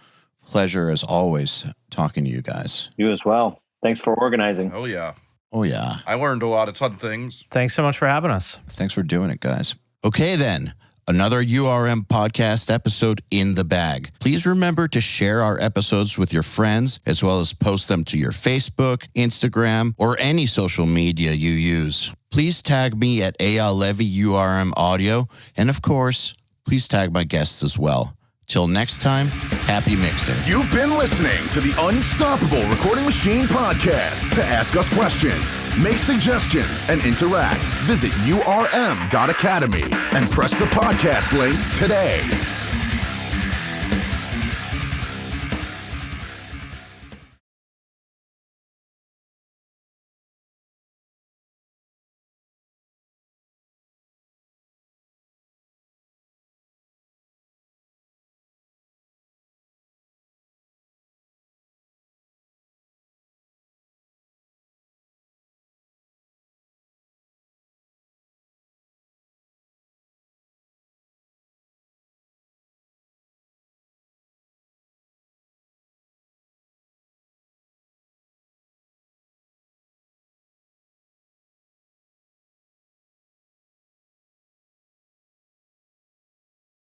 pleasure, as always, talking to you guys. You as well. Thanks for organizing. Oh, yeah. Oh, yeah. I learned a lot of ton of things. Thanks so much for having us. Thanks for doing it, guys. Okay, then. Another URM podcast episode in the bag. Please remember to share our episodes with your friends, as well as post them to your Facebook, Instagram, or any social media you use. Please tag me at EYAL Levy URM Audio, and of course, please tag my guests as well. Till next time, happy mixing. You've been listening to the Unstoppable Recording Machine Podcast. To ask us questions, make suggestions, and interact, visit urm.academy and press the podcast link today.